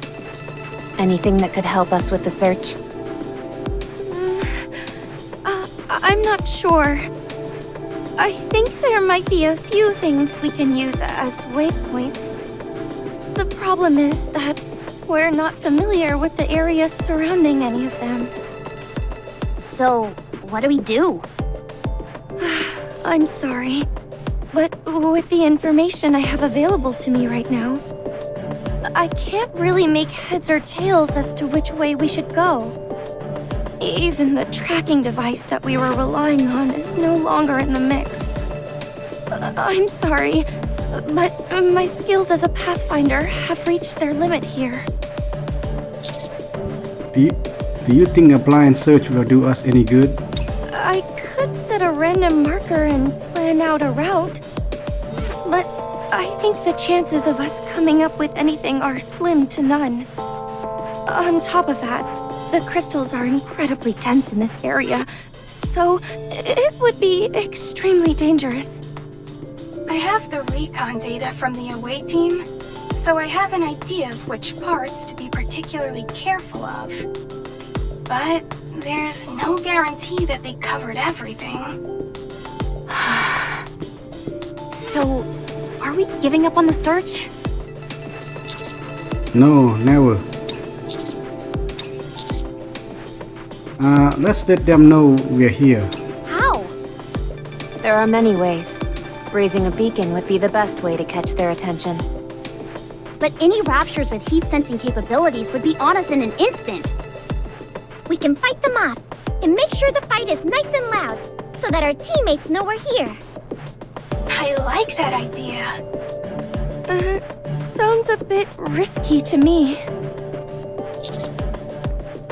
Anything that could help us with the search? I'm not sure. I think there might be a few things we can use as waypoints. The problem is that we're not familiar with the areas surrounding any of them. So, what do we do? I'm sorry, but with the information I have available to me right now, I can't really make heads or tails as to which way we should go. Even the tracking device that we were relying on is no longer in the mix. I'm sorry, but my skills as a pathfinder have reached their limit here. Do you think a blind search will do us any good? I could set a random marker and plan out a route, but I think the chances of us coming up with anything are slim to none. On top of that, the crystals are incredibly dense in this area, so it would be extremely dangerous. I have the recon data from the away team, so I have an idea of which parts to be particularly careful of. But there's no guarantee that they covered everything. So, are we giving up on the search? No, never. Let's let them know we're here. How? There are many ways. Raising a beacon would be the best way to catch their attention. But any raptures with heat-sensing capabilities would be on us in an instant. We can fight them off, and make sure the fight is nice and loud, so that our teammates know we're here. I like that idea. Sounds a bit risky to me.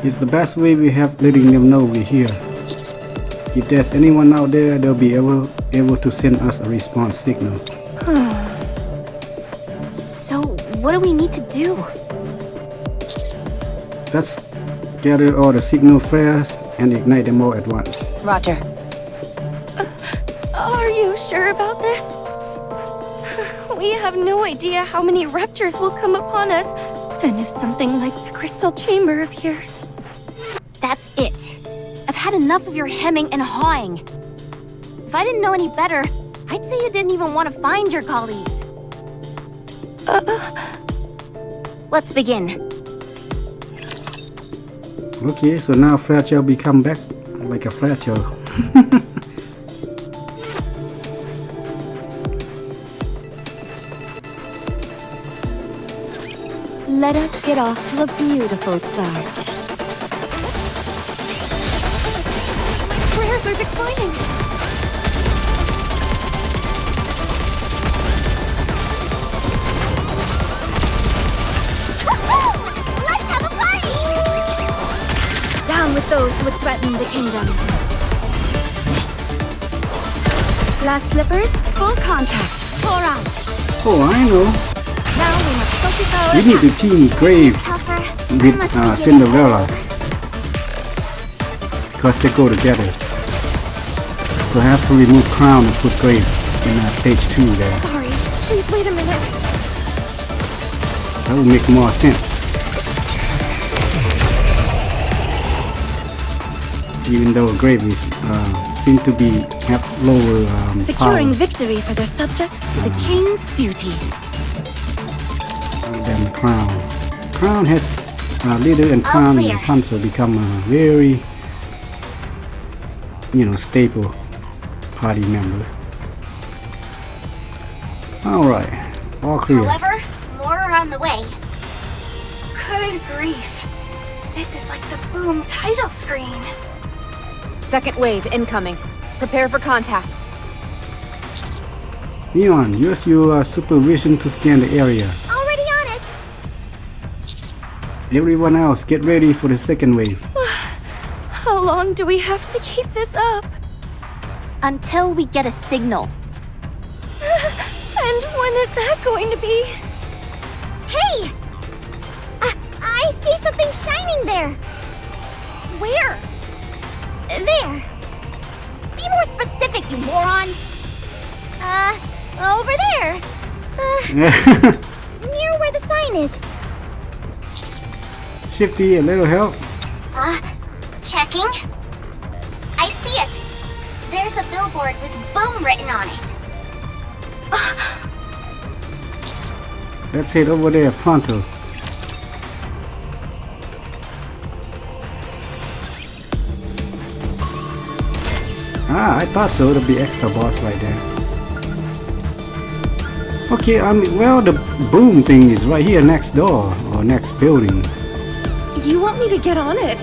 It's the best way we have letting them know we're here. If there's anyone out there, they'll be able to send us a response signal. So, what do we need to do? Let's gather all the signal flares and ignite them all at once. Roger. Are you sure about this? We have no idea how many raptors will come upon us, and if something like the crystal chamber appears. That's it. I've had enough of your hemming and hawing. If I didn't know any better, I'd say you didn't even want to find your colleagues. Let's begin. Okay, so now Fragile become back like a Fragile. Let us get off to a beautiful start. Prayers are declining. Let's have a party! Down with those who would threaten the kingdom. Glass slippers, full contact. Pour out. Oh, I know. Now we must focus our We need to team Grave tougher. with Cinderella because they go together. So I have to remove Crown and put Grave in stage 2 there. Sorry, please wait a minute. That would make more sense. Even though Grave is seem to be have lower Securing power victory for their subjects is a king's duty. than Crown. Crown has Leader and Crown and clear. Hunter become a very, stable party member. Alright, all clear. However, more are on the way. Good grief. This is like the Boom title screen. Second wave incoming. Prepare for contact. Neon, use your supervision to scan the area. Already on it. Everyone else, get ready for the second wave. How long do we have to keep this up? Until we get a signal. And when is that going to be? Hey! I see something shining there. Where? There. Be more specific, you moron. Over there. Near where the sign is. Shifty, a little help. Checking. I see it. There's a billboard with boom written on it. Let's head over there pronto. I thought so. It'll be extra boss right there. Okay, well, the boom thing is right here next door or next building. You want me to get on it?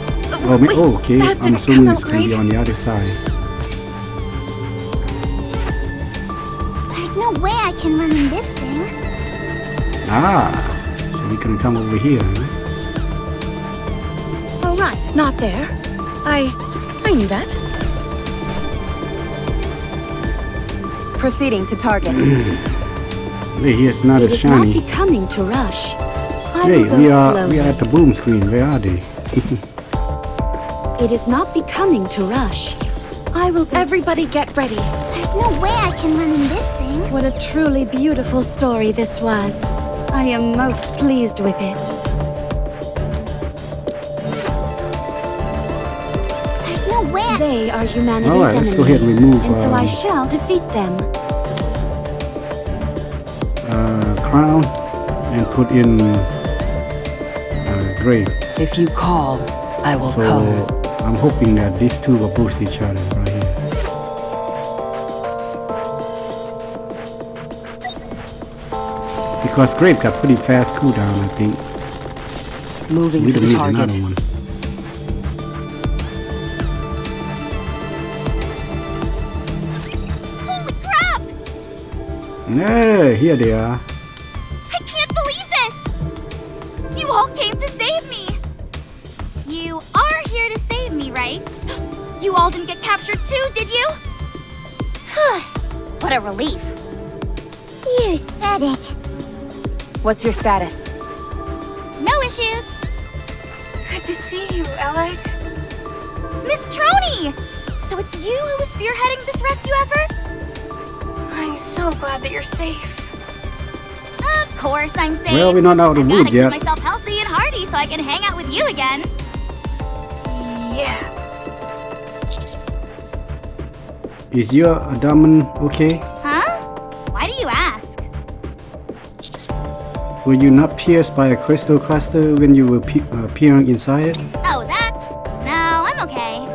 Okay. that I'm didn't assuming come it's out gonna be right. on the other side. There's no way I can run in this thing. So we can come over here. Huh? Oh, right. Not there. I knew that. Proceeding to target. Hey, it's not as shiny. becoming to rush. Hey, we are at the boom screen. Where are they? It is not becoming to rush. I will. Everybody get ready. There's no way I can run in this thing. What a truly beautiful story this was. I am most pleased with it. There's no way I... They are humanity's Alright, let's go ahead and enemy, remove and so I shall defeat them. crown and put in grave. If you call, I will So come. I'm hoping that these two will boost each other right here. Because grave got pretty fast cooldown, I think. Moving We to don't the need target. another one. Holy crap! Yeah, here they are. I can't believe this! You all came to save me! You are here to save me, right? You all didn't get captured too, did you? What a relief. You said it. What's your status? No issues. Good to see you, Alec. Miss Troney! So it's you who was spearheading this rescue effort? I'm so glad that you're safe. Of course I'm safe. Well, we're not out of the I wood gotta yet. keep myself healthy and hearty so I can hang out with you again. Yeah. Is your abdomen okay? Huh? Why do you ask? Were you not pierced by a crystal cluster when you were peering inside it? Oh, that? No, I'm okay.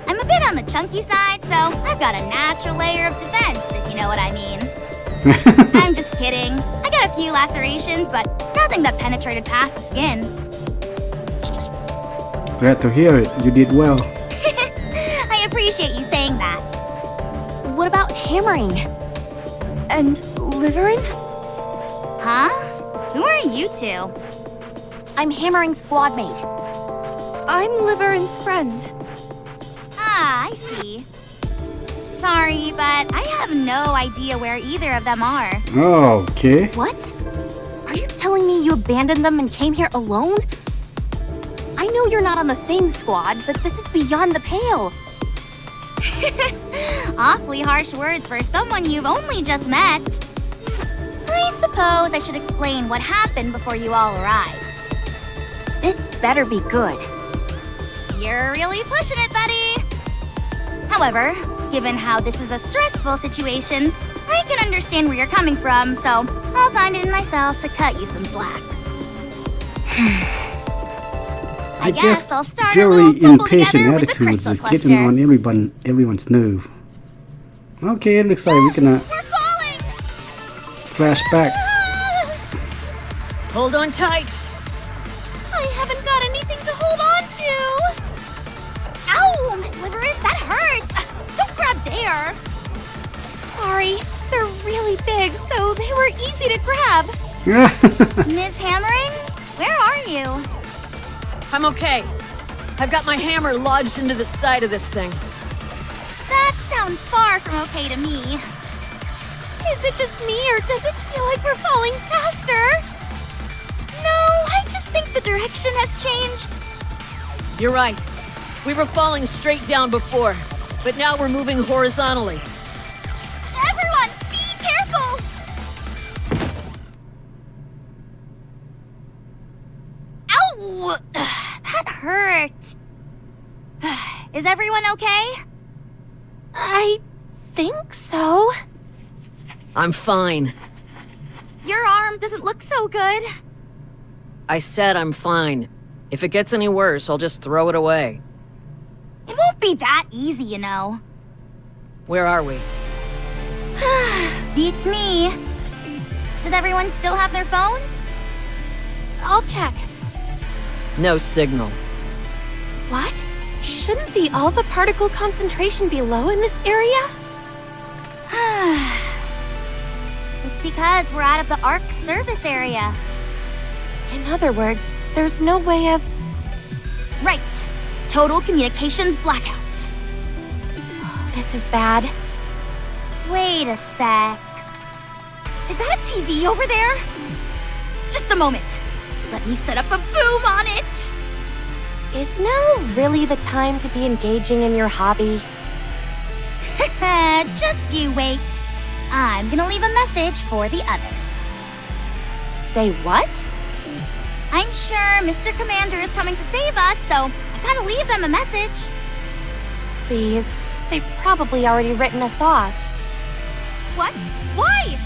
I'm a bit on the chunky side, so I've got a natural layer of defense, if you know what I mean. I'm just kidding. I got a few lacerations, but nothing that penetrated past the skin. Glad to hear it. You did well. I appreciate you saying that. What about hammering? And Liverin? Huh? Who are you two? I'm Hammering's squad mate. I'm Liverin's friend. Ah, I see. Sorry, but I have no idea where either of them are. Okay. What? Are you telling me you abandoned them and came here alone? I know you're not on the same squad, but this is beyond the pale. Awfully harsh words for someone you've only just met. I suppose I should explain what happened before you all arrived. This better be good. You're really pushing it, buddy. However, given how this is a stressful situation, I can understand where you're coming from, so I'll find it in myself to cut you some slack. I guess I'll start a very little tumble impatient together with the attitudes crystal is getting cluster. on everyone's nerve. Okay, it looks like we can We're falling! flashback. Hold on tight. I haven't got anything to hold on to! Ow, Miss Liverin, that hurt! Don't grab there! Sorry, they're really really big, so they were easy to grab. Ms. Hammering? Where are you? I'm okay. I've got my hammer lodged into the side of this thing. That sounds far from okay to me. Is it just me, or does it feel like we're falling faster? No, I just think the direction has changed. You're right. We were falling straight down before, but now we're moving horizontally. Everyone, be careful! Ow! That hurt. Is everyone okay? I think so. I'm fine. Your arm doesn't look so good. I said I'm fine. If it gets any worse, I'll just throw it away. It won't be that easy, you know. Where are we? Beats me. Does everyone still have their phones? I'll check. No signal. What? Shouldn't the alpha particle concentration be low in this area? It's because we're out of the Ark's service area. In other words, there's no way of... Right. Total communications blackout. This is bad. Wait a sec. Is that a TV over there? Just a moment. Let me set up a boom on it. Is now really the time to be engaging in your hobby? Just you wait. I'm gonna leave a message for the others. Say what? I'm sure Mr. Commander is coming to save us, so I've gotta leave them a message. Please. They've probably already written us off. What? Why?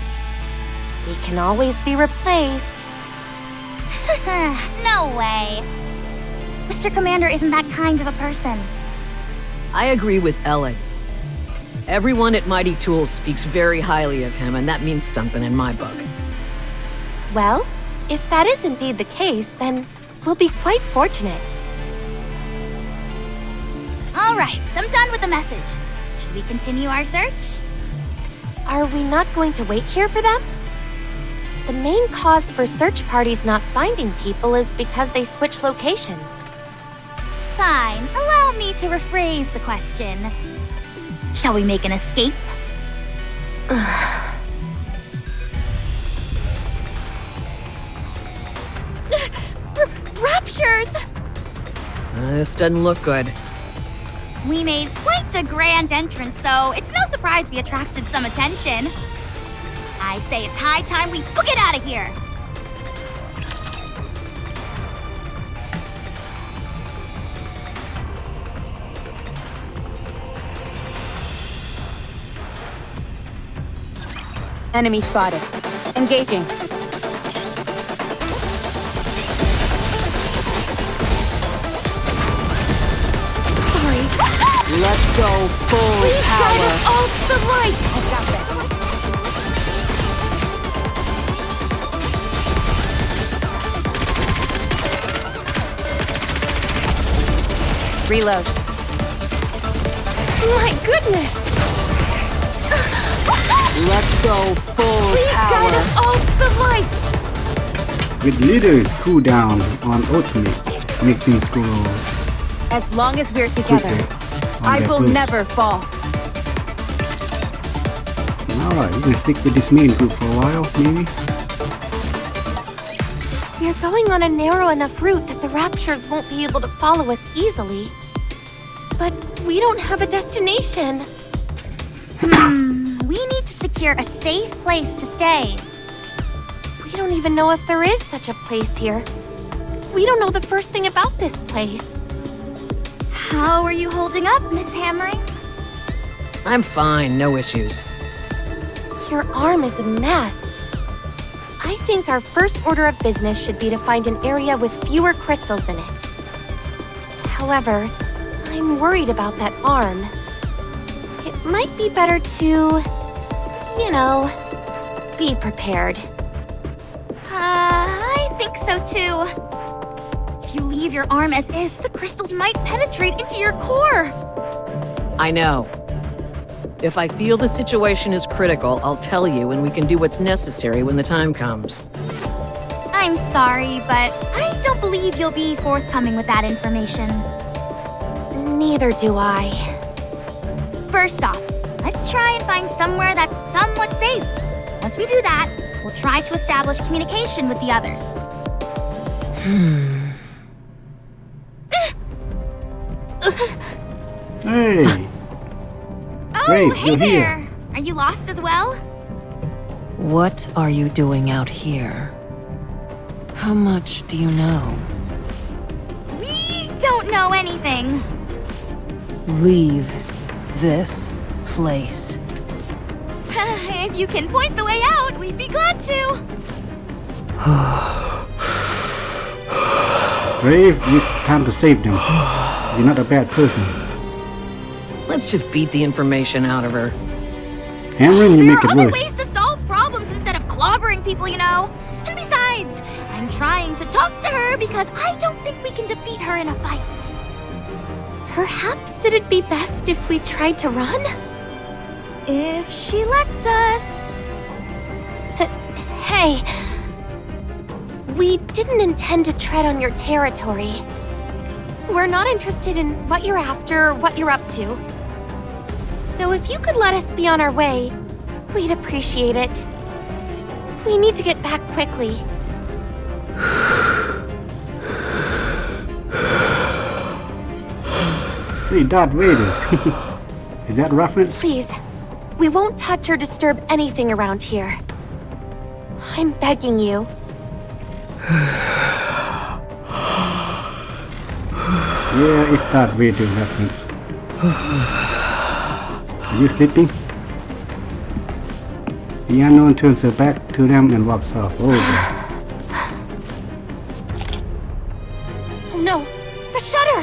We can always be replaced. No way. Mr. Commander isn't that kind of a person. I agree with Ellen. Everyone at Mighty Tools speaks very highly of him, and that means something in my book. Well, if that is indeed the case, then we'll be quite fortunate. All right, I'm done with the message. Should we continue our search? Are we not going to wait here for them? The main cause for search parties not finding people is because they switch locations. Fine, allow me to rephrase the question. Shall we make an escape? Raptures! This doesn't look good. We made quite a grand entrance, so it's no surprise we attracted some attention. I say it's high time we book it out of here. Enemy spotted. Engaging. Let's go full power. All the light! I got this. Reload. My goodness! Let's go full Please guide power. us all to the light! With leaders cooldown on ultimate, make things go As long as we're together, quicker. I will never fall. Alright, we're gonna stick with this main group for a while, maybe? We're going on a narrow enough route that the Raptures won't be able to follow us easily. But we don't have a destination. We need to secure a safe place to stay. We don't even know if there is such a place here. We don't know the first thing about this place. How are you holding up, Miss Hammering? I'm fine, no issues. Your arm is a mess. I think our first order of business should be to find an area with fewer crystals in it. However, I'm worried about that arm. It might be better to, be prepared. I think so too. If you leave your arm as is, the crystals might penetrate into your core. I know. If I feel the situation is critical, I'll tell you and we can do what's necessary when the time comes. I'm sorry, but I don't believe you'll be forthcoming with that information. Neither do I. First off, let's try and find somewhere that's somewhat safe. Once we do that, we'll try to establish communication with the others. Hey! Oh, Great, hey you're here. there! Are you lost as well? What are you doing out here? How much do you know? We don't know anything. Leave this place. If you can point the way out, we'd be glad to. Brave, it's time to save them. You're not a bad person. Let's just beat the information out of her. Cameron, you There make are it other worse. ways to solve problems instead of clobbering people, you know. And besides, I'm trying to talk to her because I don't think we can defeat her in a fight. Perhaps it'd be best if we tried to run? If she lets us. Hey! We didn't intend to tread on your territory. We're not interested in what you're after or what you're up to. So if you could let us be on our way, we'd appreciate it. We need to get back quickly. Hey, Darth Vader. Is that a reference? Please, we won't touch or disturb anything around here. I'm begging you. Yeah, it's Darth Vader reference. Are you sleeping? The unknown turns her back to them and walks off. Oh, Oh no! The shutter!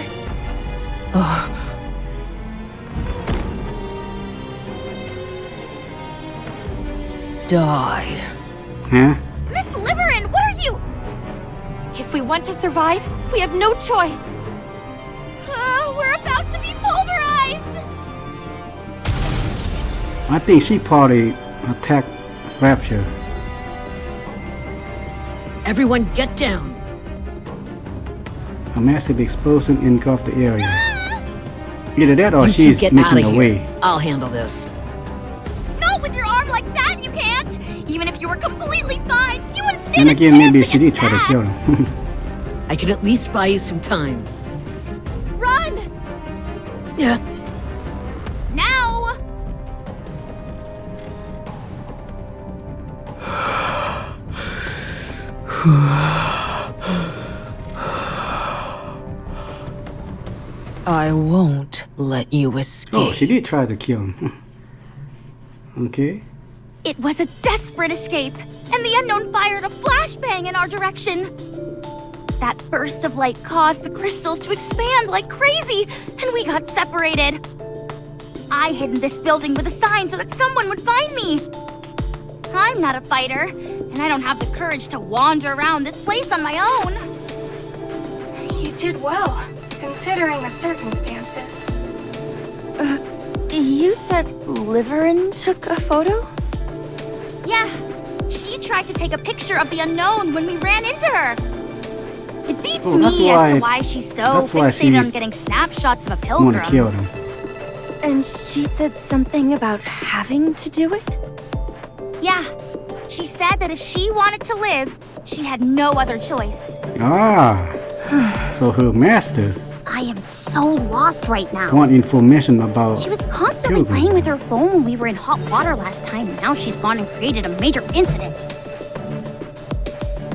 Die. huh? Miss Liverin, what are you? If we want to survive, we have no choice. We're about to be pulverized. I think she probably attacked Rapture. Everyone get down. A massive explosion engulfed the area. Either that or You two she's get making out her of way. here. I'll handle this. Not with your arm like that, you can't. Even if you were completely fine, you wouldn't stand And a again, chance maybe she did against try to that. kill him. I can at least buy you some time. Run! Yeah. Now! I won't let you escape. Oh, she did try to kill him. Okay. It was a desperate escape, and the unknown fired a flashbang in our direction. That burst of light caused the crystals to expand like crazy, and we got separated. I hid in this building with a sign so that someone would find me. I'm not a fighter, and I don't have the courage to wander around this place on my own. You did well, considering the circumstances. You said Liverin took a photo? Yeah, she tried to take a picture of the unknown when we ran into her. It beats Oh, that's me as to why- why she's so that's why fixated she on getting snapshots of a I want to pilgrim. kill him. And she said something about having to do it? Yeah, she said that if she wanted to live, she had no other choice. Ah. So her master I am so lost right now. want information about She was constantly Pilgrim. playing with her phone when we were in hot water last time, and now she's gone and created a major incident.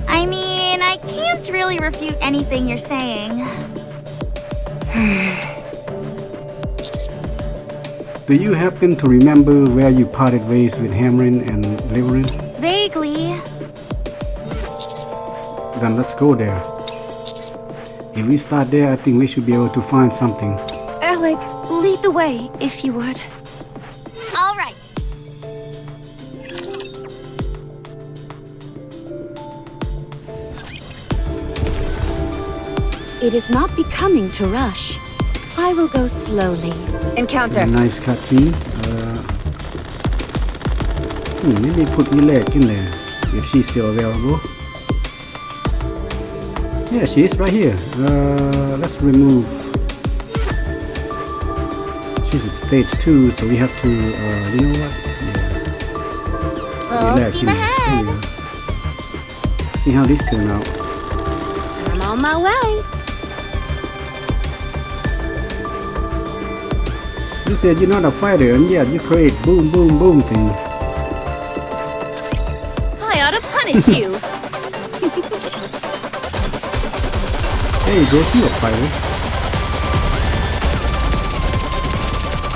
I mean, I can't really refute anything you're saying. Do you happen to remember where you parted ways with Hamrin and Liverin? Vaguely. Then let's go there. If we start there, I think we should be able to find something. Alec, lead the way, if you would. All right. It is not becoming to rush. I will go slowly. Encounter. Nice cutscene. Maybe put Elec in there if she's still available. Yeah, she is right here. Let's remove. She's at stage 2, so we have to. You know what? Full Elec steam in there. ahead. There we go. See how this turn out. I'm on my way. You said you're not a fighter, and yet you create boom, boom, boom thing. I ought to punish you. There you go, you're a fighter.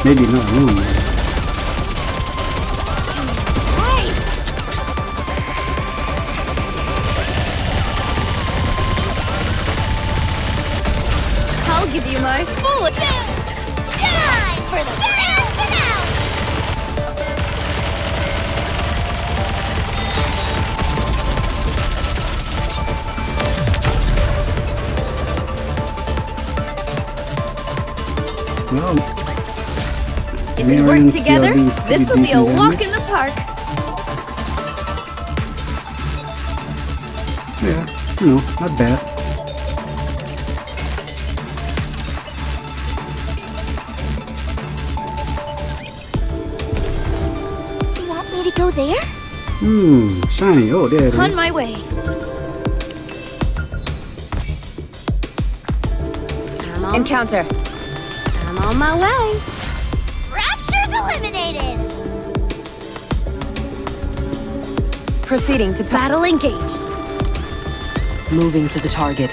Maybe not alone. Hey! I'll give you my full attention. Time for the grand finale! Well, If we work Marion's together, still doing this will be a decent walk damage. in the park. Yeah, not bad. You want me to go there? Shiny. Oh, there it On is. my way. Encounter. I'm on my way. Rapture's eliminated! Proceeding to Battle engaged. Moving to the target.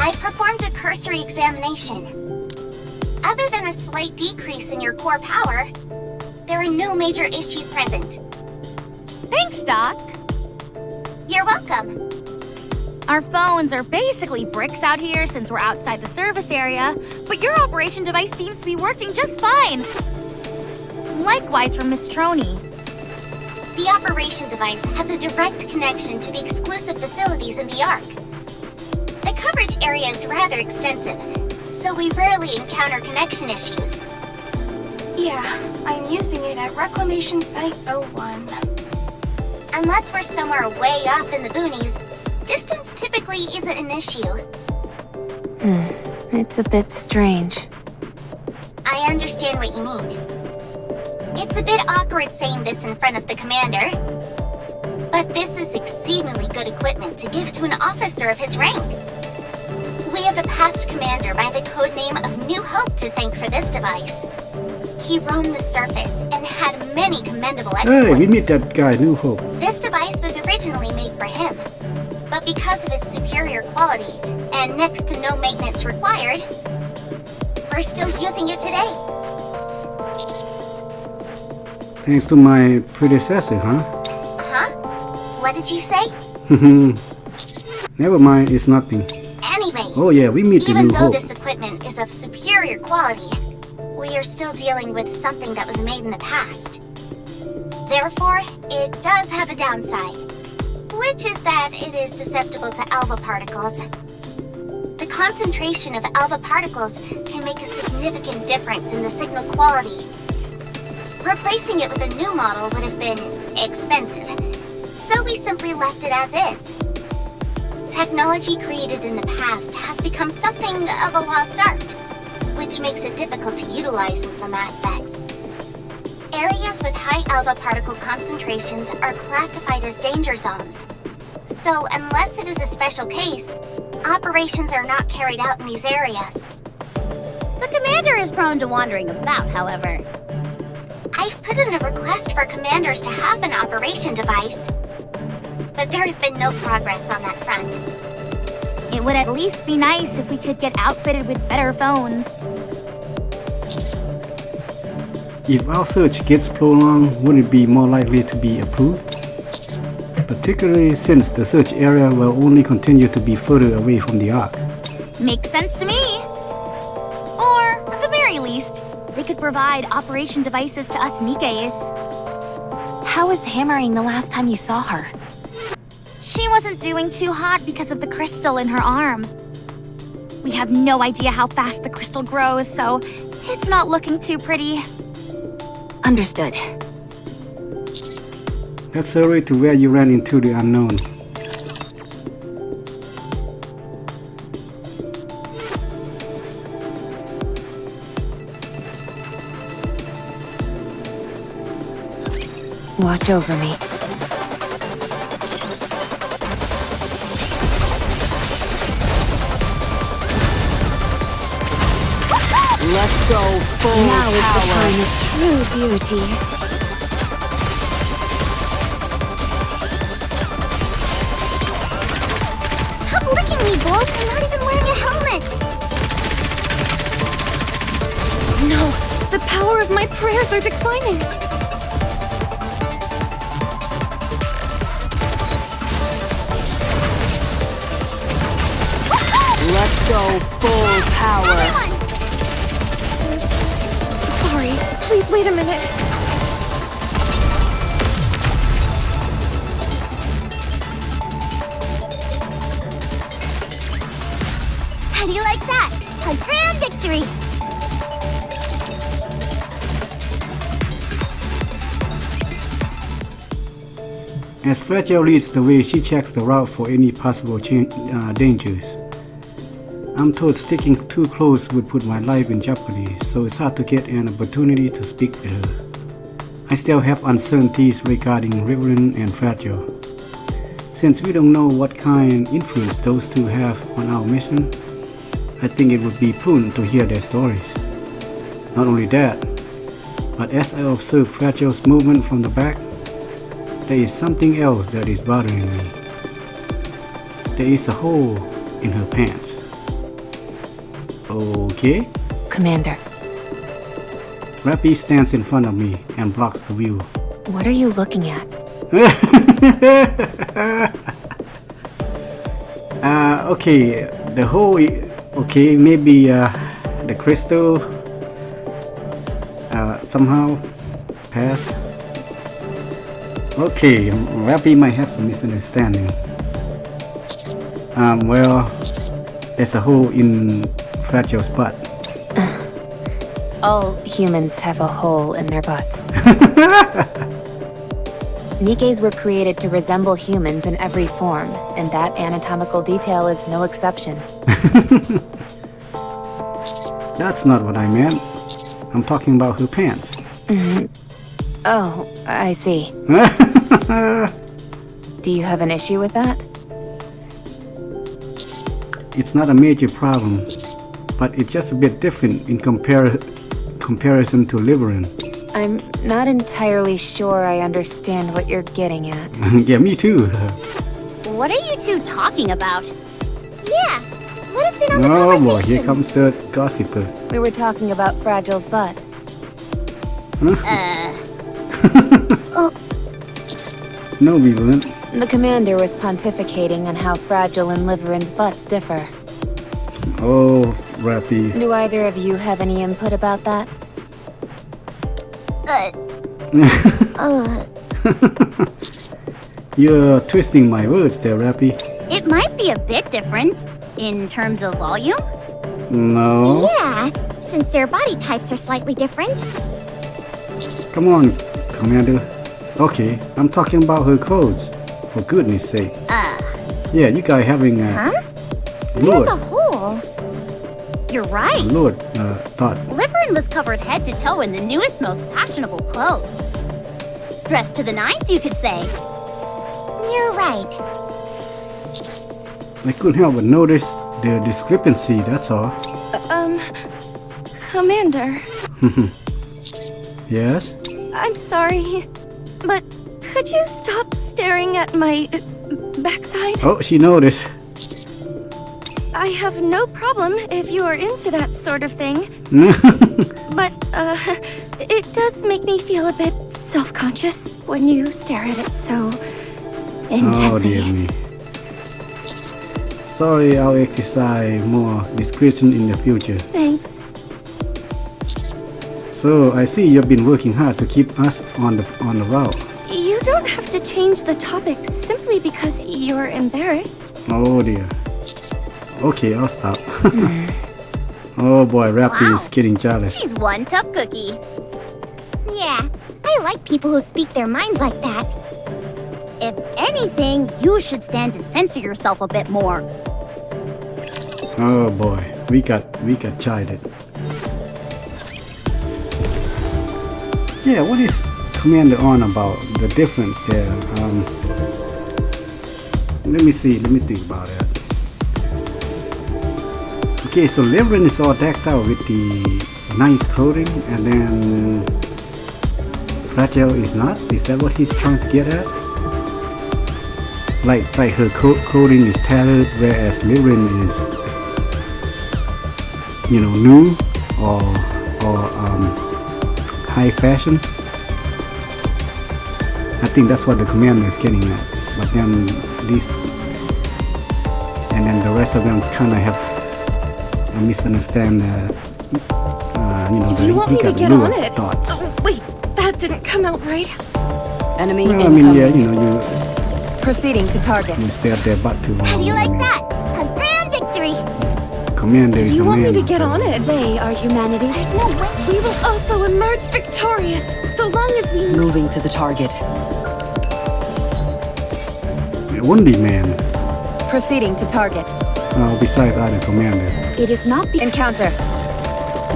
I performed a cursory examination. Other than a slight decrease in your core power, there are no major issues present. Thanks, Doc. You're welcome. Our phones are basically bricks out here since we're outside the service area, but your operation device seems to be working just fine. Likewise for Miss Troney. The operation device has a direct connection to the exclusive facilities in the Ark. The coverage area is rather extensive, so we rarely encounter connection issues. Yeah, I'm using it at Reclamation Site 01. Unless we're somewhere way off in the boonies, distance typically isn't an issue. It's a bit strange. I understand what you mean. It's a bit awkward saying this in front of the commander, but this is exceedingly good equipment to give to an officer of his rank. We have a past commander by the codename of New Hope to thank for this device. He roamed the surface and had many commendable exploits. Hey, we meet that guy, New Hope. This device was originally made for him, but because of its superior quality and next to no maintenance required, we're still using it today. Thanks to my predecessor, huh? Huh? What did you say? Never mind, it's nothing. Anyway, Oh yeah, we meet the even New though Hope. this equipment is of superior quality, we are still dealing with something that was made in the past. Therefore, it does have a downside, which is that it is susceptible to alpha particles. The concentration of alpha particles can make a significant difference in the signal quality. Replacing it with a new model would have been expensive, so we simply left it as is. Technology created in the past has become something of a lost art, which makes it difficult to utilize in some aspects. Areas with high alpha particle concentrations are classified as danger zones. So unless it is a special case, operations are not carried out in these areas. The commander is prone to wandering about, however. I've put in a request for commanders to have an operation device, but there has been no progress on that front. It would at least be nice if we could get outfitted with better phones. If our search gets prolonged, would it be more likely to be approved? Particularly since the search area will only continue to be further away from the Ark. Makes sense to me. Or, at the very least, they could provide operation devices to us Nikkes. How was Hammering the last time you saw her? She wasn't doing too hot because of the crystal in her arm. We have no idea how fast the crystal grows, so it's not looking too pretty. Understood. Let's hurry to where you ran into the unknown. Watch over me. Let's go full Now is the power. time of true beauty. Stop licking me, Wolf! I'm not even wearing a helmet! No, the power of my prayers are declining. Let's go full power. Sorry, please wait a minute. How do you like that? A grand victory! As Fragile leads the way, she checks the route for any possible dangers. I'm told sticking too close would put my life in jeopardy, so it's hard to get an opportunity to speak with her. I still have uncertainties regarding Reverend and Fragile. Since we don't know what kind of influence those two have on our mission, I think it would be prudent to hear their stories. Not only that, but as I observe Fragile's movement from the back, there is something else that is bothering me. There is a hole in her pants. Okay. Commander, Rappy stands in front of me and blocks the view. what are you looking at? Okay, the hole, okay, maybe the crystal somehow passed. Okay, Rappy might have some misunderstanding. Well, there's a hole in Fragile's butt. All humans have a hole in their butts. Nikkes were created to resemble humans in every form, and that anatomical detail is no exception. That's not what I meant. I'm talking about her pants. Oh, I see. Do you have an issue with that? It's not a major problem, but it's just a bit different in comparison to Liverin. I'm not entirely sure I understand what you're getting at. Yeah, me too. What are you two talking about? Yeah, let us in on the Oh conversation. boy, here comes the gossiper. We were talking about Fragile's butt. No, we weren't. The commander was pontificating on how Fragile and Liverin's butts differ. Oh, Rappy. Do either of you have any input about that? You're twisting my words there, Rappy. It might be a bit different in terms of volume. No. Yeah, since their body types are slightly different. Come on, Commander. Okay, I'm talking about her clothes. For goodness sake. Yeah, you guys having a There's a Lord, hole. You're right. thought. Liverin was covered head to toe in the newest, most fashionable clothes. Dressed to the nines, you could say. You're right. I couldn't help but notice the discrepancy, that's all. Commander, Yes? I'm sorry, but could you stop staring at my backside? Oh, she noticed. I have no problem if you are into that sort of thing, but, it does make me feel a bit self-conscious when you stare at it so intently. Oh dear me. Sorry, I'll exercise more discretion in the future. Thanks. So, I see you've been working hard to keep us on the route. You don't have to change the topic simply because you're embarrassed. Oh dear. Okay, I'll stop. Oh boy, Rappy Wow. is getting jealous. She's one tough cookie. Yeah, I like people who speak their minds like that. If anything, you should stand to censor yourself a bit more. Oh boy, we got chided. Yeah, what is Commander on about? The difference there. Let me think about it. Okay, so Liverin is all decked out with the nice clothing, and then Fragile is not? Is that what he's trying to get at? Like her clothing is tattered, whereas Liverin is, you know, new or high fashion. I think that's what the commander is getting at. But then the rest of them kind of have a misunderstand that, you know, You want he me to got get lower on it? thoughts. Oh, wait, that didn't come out right. Enemy Well, I incoming. mean, yeah, you know, Proceeding to target. you stay at their butt too long. How do you I like mean, that? A grand victory! Commander is You a want me man. to get after on all. it? They are humanity. There's no way. We will also emerge victorious, so long as we... Moving to the target. Only man, Proceeding to target. besides other commander. It is not the Encounter.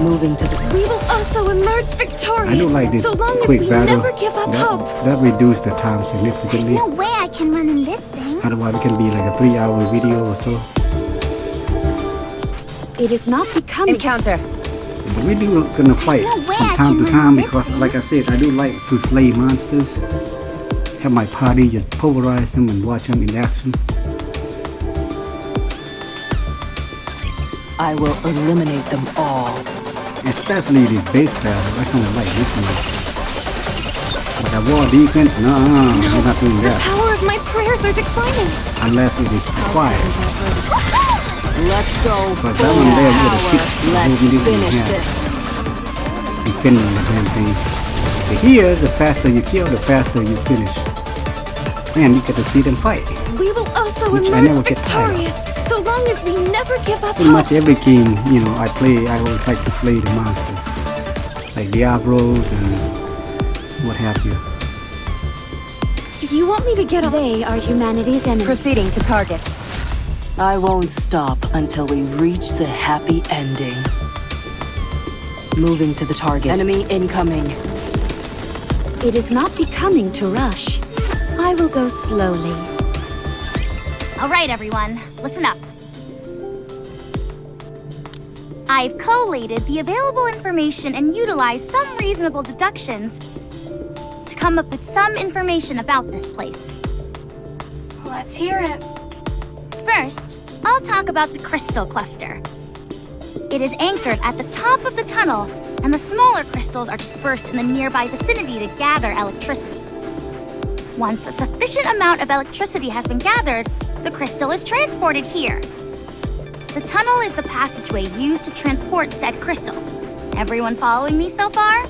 Moving to the... We will also emerge victorious, I don't like this so long as quick we battle. never give up hope. That reduced the time There's significantly. no way I can run in this thing. Otherwise, it can be like a 3-hour video or so. It is not becoming. Encounter. But we do gonna fight no way from I time can to time run this because, thing. like I said, I do like to slay monsters. Have my party just pulverize them and watch them in action. I will eliminate them all. Especially this base battle, I kind of like this one. But the wall defense, no, we're not doing The that power of my prayers are declining. unless it is required. Let's go. But that one there, you gotta keep Let's moving it in finish hand. this. Defending the damn thing. So here, the faster you kill, the faster you finish. And you get to see them fight. We will also Which I emerge never get tired of. victorious, so long as we never give up Pretty hope. much every game, you know, I play, I always like to slay the monsters. Like Diablos and what have you. You want me to get on... They are humanity's enemy. Proceeding to target. I won't stop until we reach the happy ending. Moving to the target. Enemy incoming. It is not becoming to rush. I will go slowly. All right, everyone, listen up. I've collated the available information and utilized some reasonable deductions to come up with some information about this place. Let's hear it. First, I'll talk about the crystal cluster. It is anchored at the top of the tunnel, and the smaller crystals are dispersed in the nearby vicinity to gather electricity. Once a sufficient amount of electricity has been gathered, the crystal is transported here. The tunnel is the passageway used to transport said crystal. Everyone following me so far?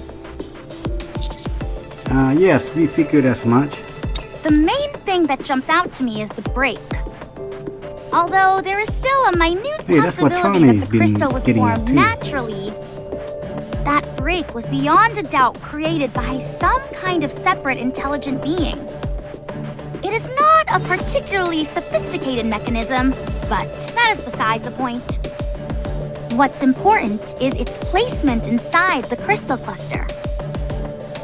Yes, we figured as much. The main thing that jumps out to me is the break. Although there is still a minute Hey, that's what possibility Charlie's that the been crystal was getting at formed too. naturally, that break was beyond a doubt created by some kind of separate intelligent being. It is not a particularly sophisticated mechanism, but that is beside the point. What's important is its placement inside the crystal cluster.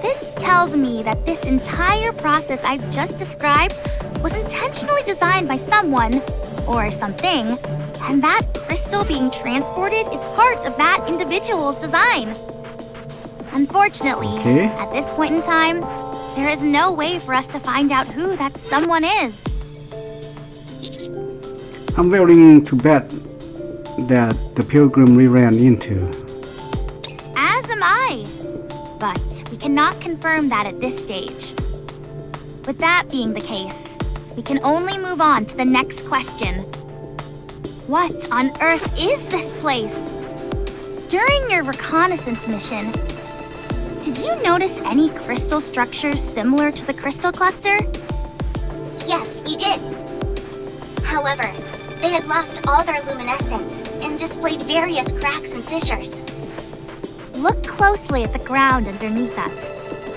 This tells me that this entire process I've just described was intentionally designed by someone, or something, and that crystal being transported is part of that individual's design. Unfortunately, Okay. at this point in time, there is no way for us to find out who that someone is. I'm willing to bet that the pilgrim we ran into. As am I. But we cannot confirm that at this stage. With that being the case, we can only move on to the next question. What on earth is this place? During your reconnaissance mission, did you notice any crystal structures similar to the crystal cluster? Yes, we did. However, They had lost all their luminescence and displayed various cracks and fissures. Look closely at the ground underneath us.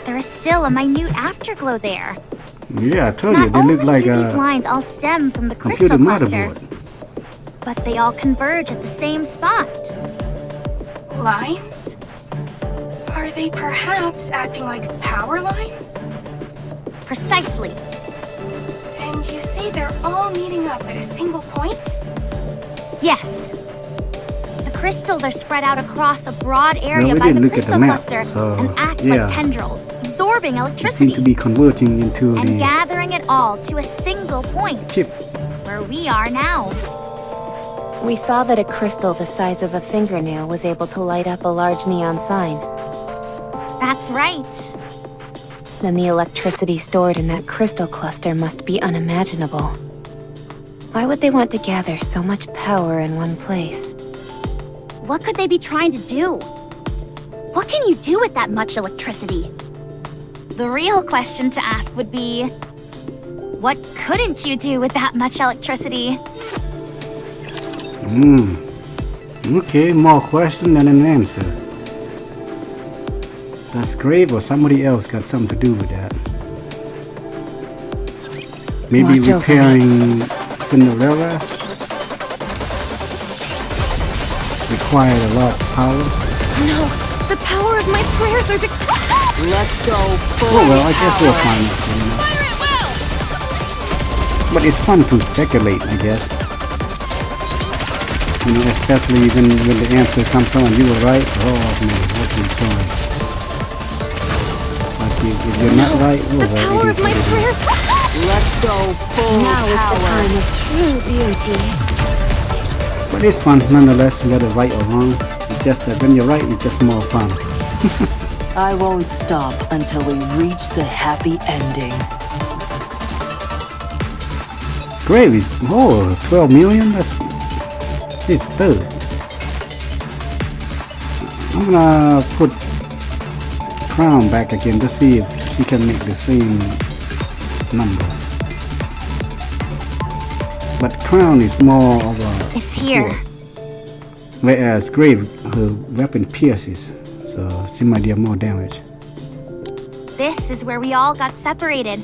There is still a minute afterglow there. Yeah, I told you, Not they only look like do these a lines all stem from the computer crystal cluster, motherboard. but they all converge at the same spot. Lines? Are they perhaps acting like power lines? Precisely. And you say they're all meeting up at a single point? Yes. The crystals are spread out across a broad area we by the didn't look at the crystal map, cluster so, and act yeah. like tendrils, absorbing They seem electricity to be converting into and the gathering it all to a single point, chip. where we are now. We saw that a crystal the size of a fingernail was able to light up a large neon sign. That's right. Then the electricity stored in that crystal cluster must be unimaginable. Why would they want to gather so much power in one place? What could they be trying to do? What can you do with that much electricity? The real question to ask would be, what couldn't you do with that much electricity? Okay, more question than an answer. Does Grave or somebody else got something to do with that? Maybe Watch over repairing Cinderella required a lot of power. No, the power of my prayers are Let's go full Oh well, I guess we'll power. find out, you know. But it's fun to speculate, I guess. You know, especially when the answer comes on, you were right. Oh man, what are you doing? But if you're not right, oh the well, power it of is my what it is. prayers. Let's go full Now is power. the time of true beauty. But it's fun nonetheless, whether right or wrong. It's just that when you're right, it's just more fun. I won't stop until we reach the happy ending. Grave is, 12 million? That's it's third. I'm gonna put Crown back again to see if she can make the same number. But Crown is more of a It's here. whereas Grave, her weapon pierces, so she might deal more damage. This is where we all got separated.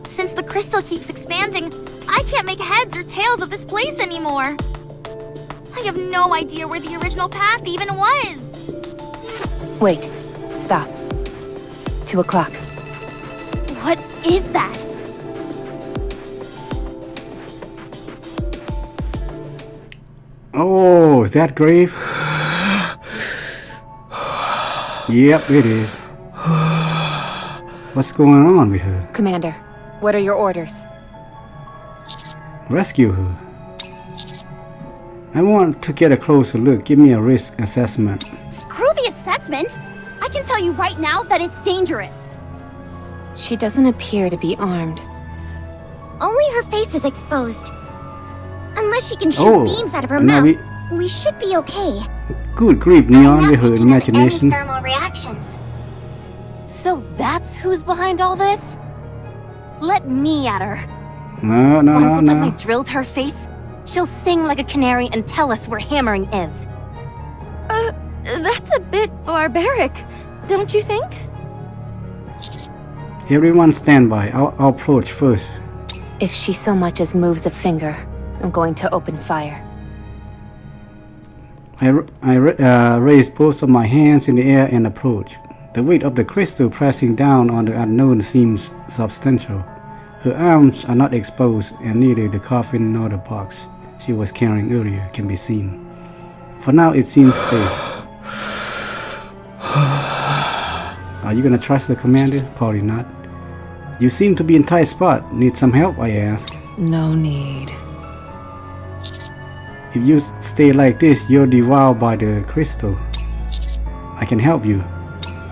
Since the crystal keeps expanding, I can't make heads or tails of this place anymore. I have no idea where the original path even was. Wait. Stop. 2 o'clock. What is that? Oh, is that Grave? Yep, it is. What's going on with her? Commander, what are your orders? Rescue her. I want to get a closer look. Give me a risk assessment. Screw the assessment. I can tell you right now that it's dangerous. She doesn't appear to be armed. Only her face is exposed. Unless she can shoot Oh, beams out of her now mouth, we should be okay. Good grief, I'm Neon not with her picking up any imagination. thermal reactions. So that's who's behind all this? Let me at her. No, Once I put my drill to her face, she'll sing like a canary and tell us where hammering is. That's a bit barbaric, don't you think? Everyone stand by. I'll approach first. If she so much as moves a finger, I'm going to open fire. I raise both of my hands in the air and approach. The weight of the crystal pressing down on the unknown seems substantial. Her arms are not exposed, and neither the coffin nor the box she was carrying earlier can be seen. For now, it seems safe. Are you gonna trust the commander? Probably not. You seem to be in tight spot. Need some help? I ask. No need. If you stay like this, you're devoured by the crystal. I can help you.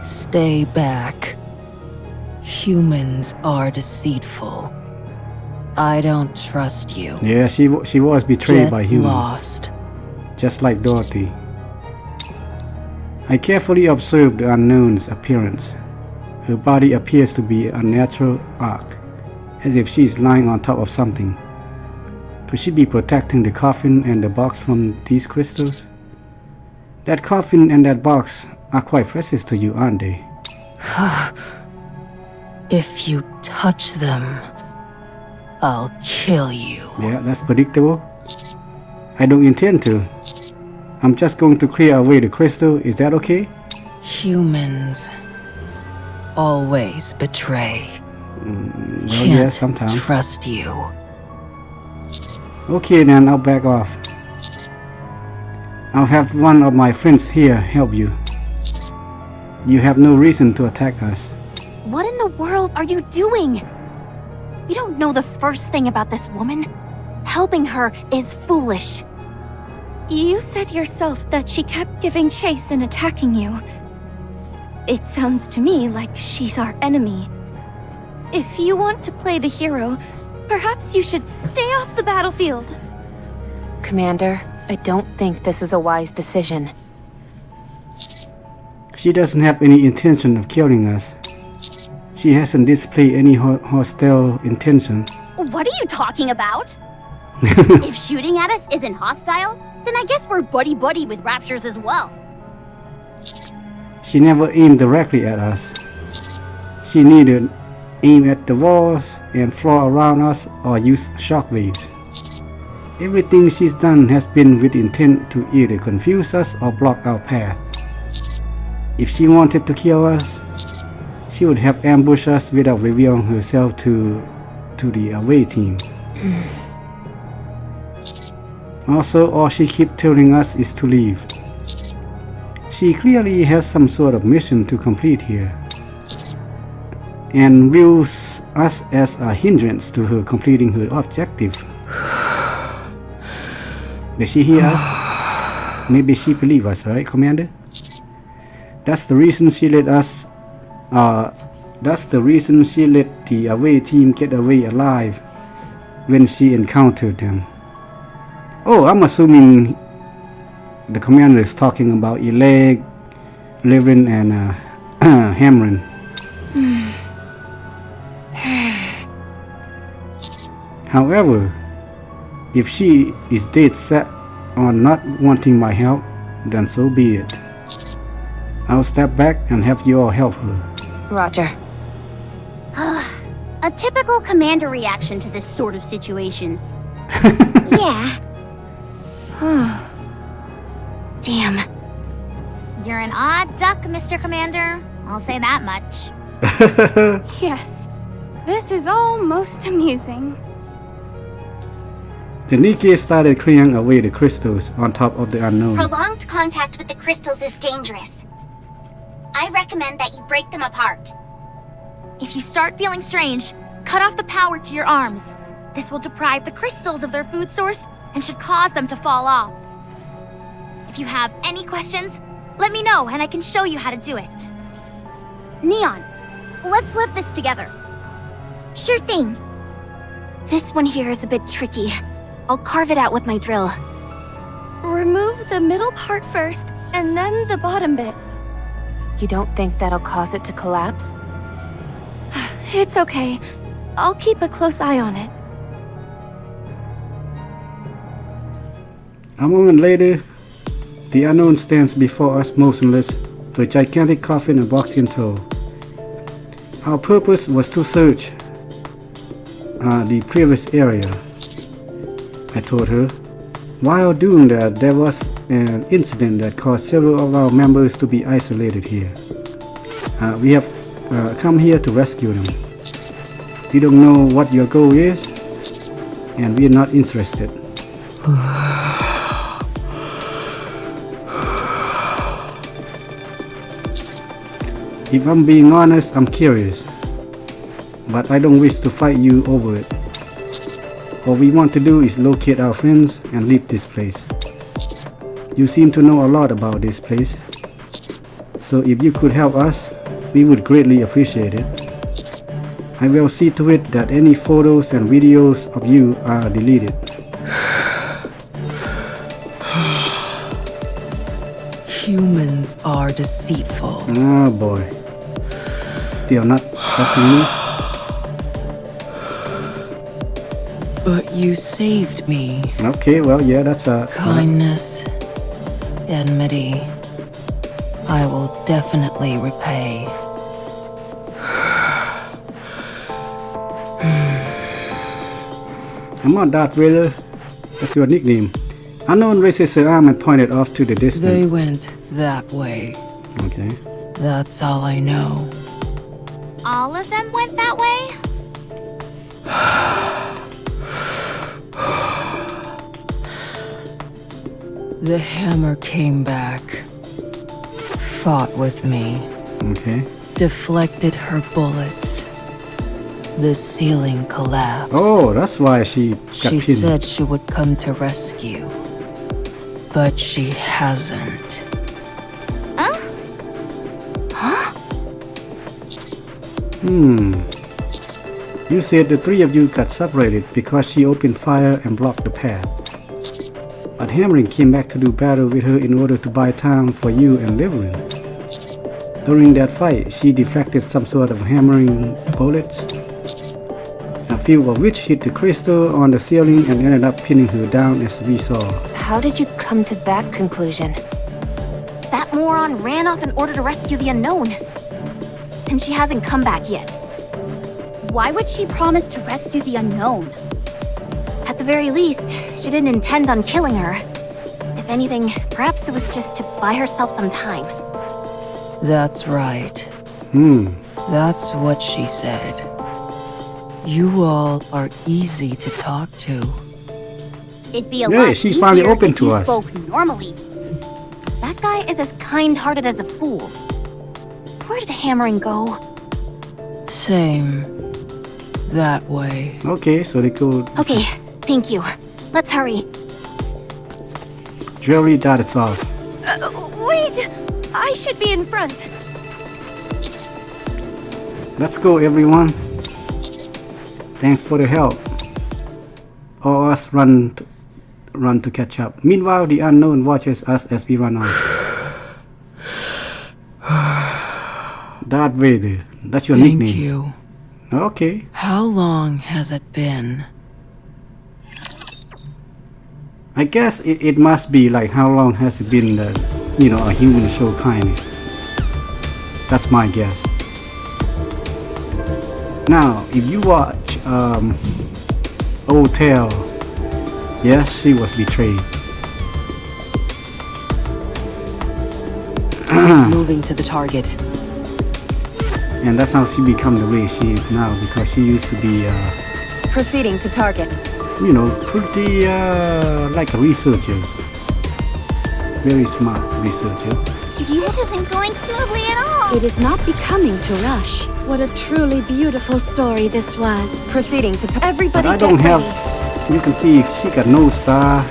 Stay back. Humans are deceitful. I don't trust you. Yeah, she was betrayed Get by humans. lost. Just like Dorothy. I carefully observed the unknown's appearance. Her body appears to be a natural arc, as if she's lying on top of something. Could she be protecting the coffin and the box from these crystals? That coffin and that box are quite precious to you, aren't they? If you touch them, I'll kill you. Yeah, that's predictable. I don't intend to. I'm just going to clear away the crystal. Is that okay? Humans always betray. Well, Can't yeah, sometimes. trust you. Okay, then I'll back off. I'll have one of my friends here help you. You have no reason to attack us. What in the world are you doing? We don't know the first thing about this woman. Helping her is foolish. You said yourself that she kept giving chase and attacking you. It sounds to me like she's our enemy. If you want to play the hero, perhaps you should stay off the battlefield. Commander, I don't think this is a wise decision. She doesn't have any intention of killing us. She hasn't displayed any hostile intention. What are you talking about? If shooting at us isn't hostile, then I guess we're buddy-buddy with raptures as well. She never aimed directly at us. She neither aimed at the walls and floor around us or used shockwaves. Everything she's done has been with intent to either confuse us or block our path. If she wanted to kill us, she would have ambushed us without revealing herself to the away team. Also, all she keeps telling us is to leave. She clearly has some sort of mission to complete here, and views us as a hindrance to her completing her objective. Does she hear us? Maybe she believes us, right, Commander? That's the reason she let us. That's the reason she let the away team get away alive when she encountered them. Oh, I'm assuming the commander is talking about Eleg, Levin, and Hamrin. However, if she is dead set on not wanting my help, then so be it. I'll step back and have you all help her. Roger. A typical commander reaction to this sort of situation. Yeah. Damn. You're an odd duck, Mr. Commander. I'll say that much. Yes. This is all most amusing. The Nikke started clearing away the crystals on top of the unknown. Prolonged contact with the crystals is dangerous. I recommend that you break them apart. If you start feeling strange, cut off the power to your arms. This will deprive the crystals of their food source and should cause them to fall off. If you have any questions, let me know and I can show you how to do it. Neon, let's lift this together. Sure thing. This one here is a bit tricky. I'll carve it out with my drill. Remove the middle part first, and then the bottom bit. You don't think that'll cause it to collapse? It's okay. I'll keep a close eye on it. A moment later, the unknown stands before us motionless, the gigantic coffin and box in tow. Our purpose was to search the previous area, I told her. While doing that, there was an incident that caused several of our members to be isolated here. We have come here to rescue them. We don't know what your goal is, and we are not interested. If I'm being honest, I'm curious, but I don't wish to fight you over it. All we want to do is locate our friends and leave this place. You seem to know a lot about this place, so if you could help us, we would greatly appreciate it. I will see to it that any photos and videos of you are deleted. Humans are deceitful. Oh boy. Still not trusting me? But you saved me. Okay, well, yeah, that's a Kindness, enmity. I will definitely repay. I'm on Darth Vader. That's your nickname. Unknown raises her arm and pointed off to the They distance. went that way. Okay. That's all I know. All of them went that way? The hammer came back. Fought with me. Okay. Deflected her bullets. The ceiling collapsed. Oh, that's why she got She pinned. said she would come to rescue. But she hasn't. You said the three of you got separated because she opened fire and blocked the path. But Hammering came back to do battle with her in order to buy time for you and Liverin. During that fight, she deflected some sort of hammering bullets, a few of which hit the crystal on the ceiling and ended up pinning her down as we saw. How did you come to that conclusion? That moron ran off in order to rescue the unknown. And she hasn't come back yet. Why would she promise to rescue the unknown? At the very least, she didn't intend on killing her. If anything, perhaps it was just to buy herself some time. That's right. That's what she said. You all are easy to talk to. It'd be a Yeah, lot she easier finally opened if to you us. spoke normally. That guy is as kind-hearted as a fool. Where did Hammering go? Same. That way. Okay, so they go. Okay, thank you. Let's hurry. Jewelry dotted off. Wait! I should be in front. Let's go, everyone. Thanks for the help. All us run to catch up. Meanwhile, the unknown watches us as we run off. Darth Vader. That's your Thank nickname. you. Okay. How long has it been? I guess it must be like how long has it been that, a human show kindness. That's my guess. Now, if you watch Old Tale, yes, she was betrayed. Moving to the target. And that's how she become the way she is now, because she used to be, Proceeding to target. pretty like a researcher. Very smart researcher. This isn't going smoothly at all. It is not becoming to rush. What a truly beautiful story this was. Proceeding to Everybody But I get don't have. ready. You can see she got no star.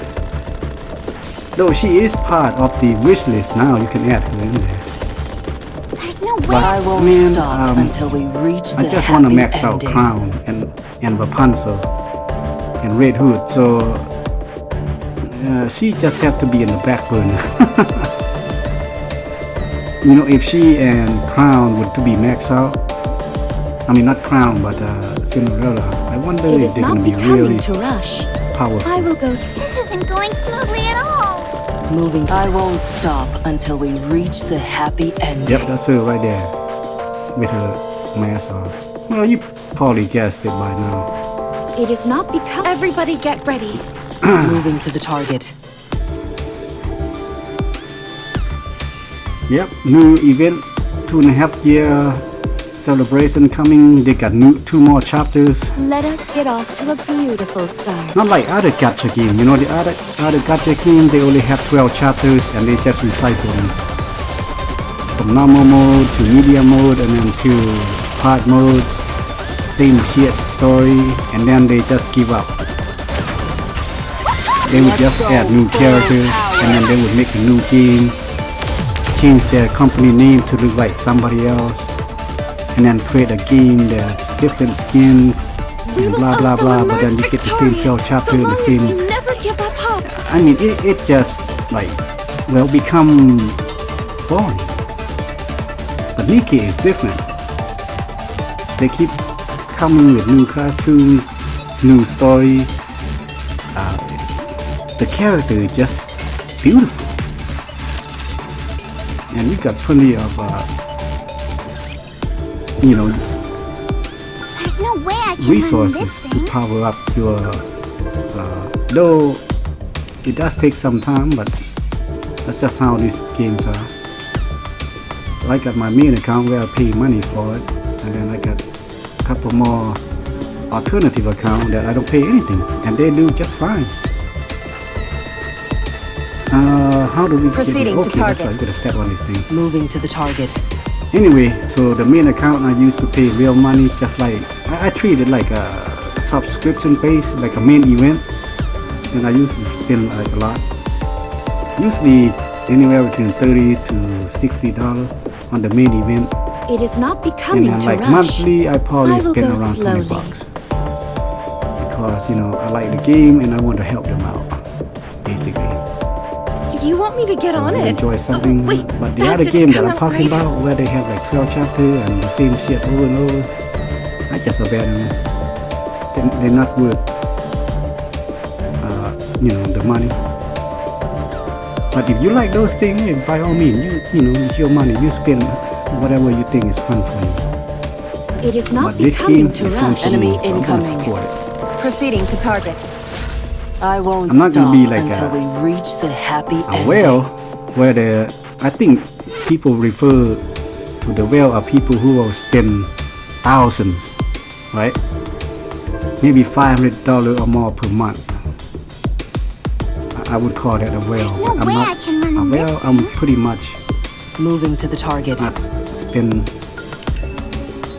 Though she is part of the wish list now, you can add her in there. There's no way. But I won't man, stop until we reach the I just want to happy max out ending. Crown and Rapunzel and Red Hood, so she just have to be in the back burner. If she and Crown were to be maxed out, I mean not Crown, but Cinderella, I wonder It if is they're not gonna be becoming really to rush. powerful. I will go This isn't going smoothly at all. Moving. I won't stop until we reach the happy ending. Yep, that's her right there, with her mask on. Well, you probably guessed it by now. It is not becoming. Everybody get ready. Moving to the target. Yep, new event, 2.5 year celebration coming. They got two more chapters. Let us get off to a beautiful start. Not like other gacha game, the other gacha game, they only have 12 chapters and they just recycle them. From normal mode to medium mode and then to hard mode. Same shit story, and then they just give up. They would just add new characters and then they would make a new game. Change their company name to look like somebody else, and then create a game that's different skins and blah blah blah, but then you get the same 12 chapter and the same. Never give up hope. I mean, it just become boring. But Nikke is different. They keep coming with new costumes, new story, the character is just beautiful. And you got plenty of, There's no way I can resources run this to thing. power up your, though it does take some time, but that's just how these games are. So I got my main account where I pay money for it, and then I got a couple more alternative accounts that I don't pay anything, and they do just fine. How do we Proceeding get to it? Okay, that's target. right, I gotta step on this thing. Moving to the target. Anyway, so the main account I used to pay real money, just like I treat it like a subscription base, like a main event, and I used to spend like a lot. Usually anywhere between $30 to $60 on the main event, It is not and becoming then to like rush. monthly I probably I will spend go around slowly. $20 because I like the game and I want to help them out, basically. You want me to get So on you it? enjoy something, wait, but the that other didn't game that come I'm out talking right. about, where they have like 12 chapters and the same shit over and over, I just abandon them. They're not worth, the money. But if you like those things, hey, by all means, it's your money. You spend whatever you think is fun for you. It is not But this game becoming to is fun rush. for me, Enemy so I'm gonna incoming. support it. Proceeding to target. I won't I'm not stop gonna be like until a- we reach the happy A ending. whale, where I think people refer to the whale are people who will spend thousands, right? Maybe $500 or more per month. I would call that a whale, There's no but I'm way not I can run a this whale. I'm pretty much Moving to the target. not spend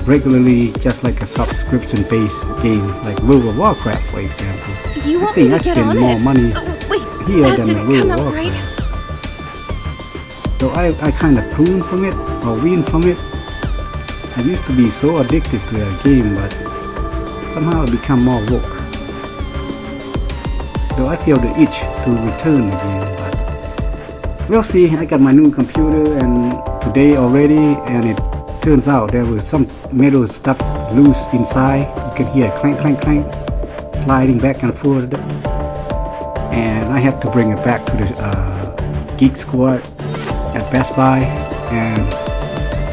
regularly, just like a subscription-based game, like World of Warcraft, for example. You I want think me I to get spend on more it? money Wait, here that than the didn't World come of out Warcraft. right. So I kind of prune from it or wean from it. I used to be so addicted to that game, but somehow I become more woke. Though I feel the itch to return again, but we'll see. I got my new computer and today already, and it turns out there was some metal stuff loose inside. You can hear clank, clank, clank, sliding back and forth. And I had to bring it back to the Geek Squad at Best Buy, and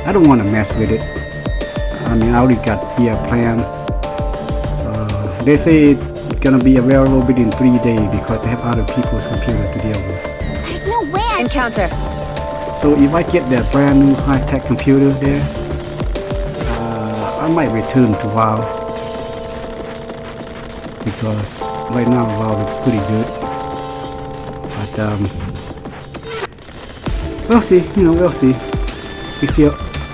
I don't want to mess with it. I mean, I already got here planned. So they say it's gonna be available within 3 days because they have other people's computer to deal with. There's no way I Encounter. So if I get that brand new high-tech computer there, I might return to WoW because right now WoW looks pretty good. But we'll see. We'll see.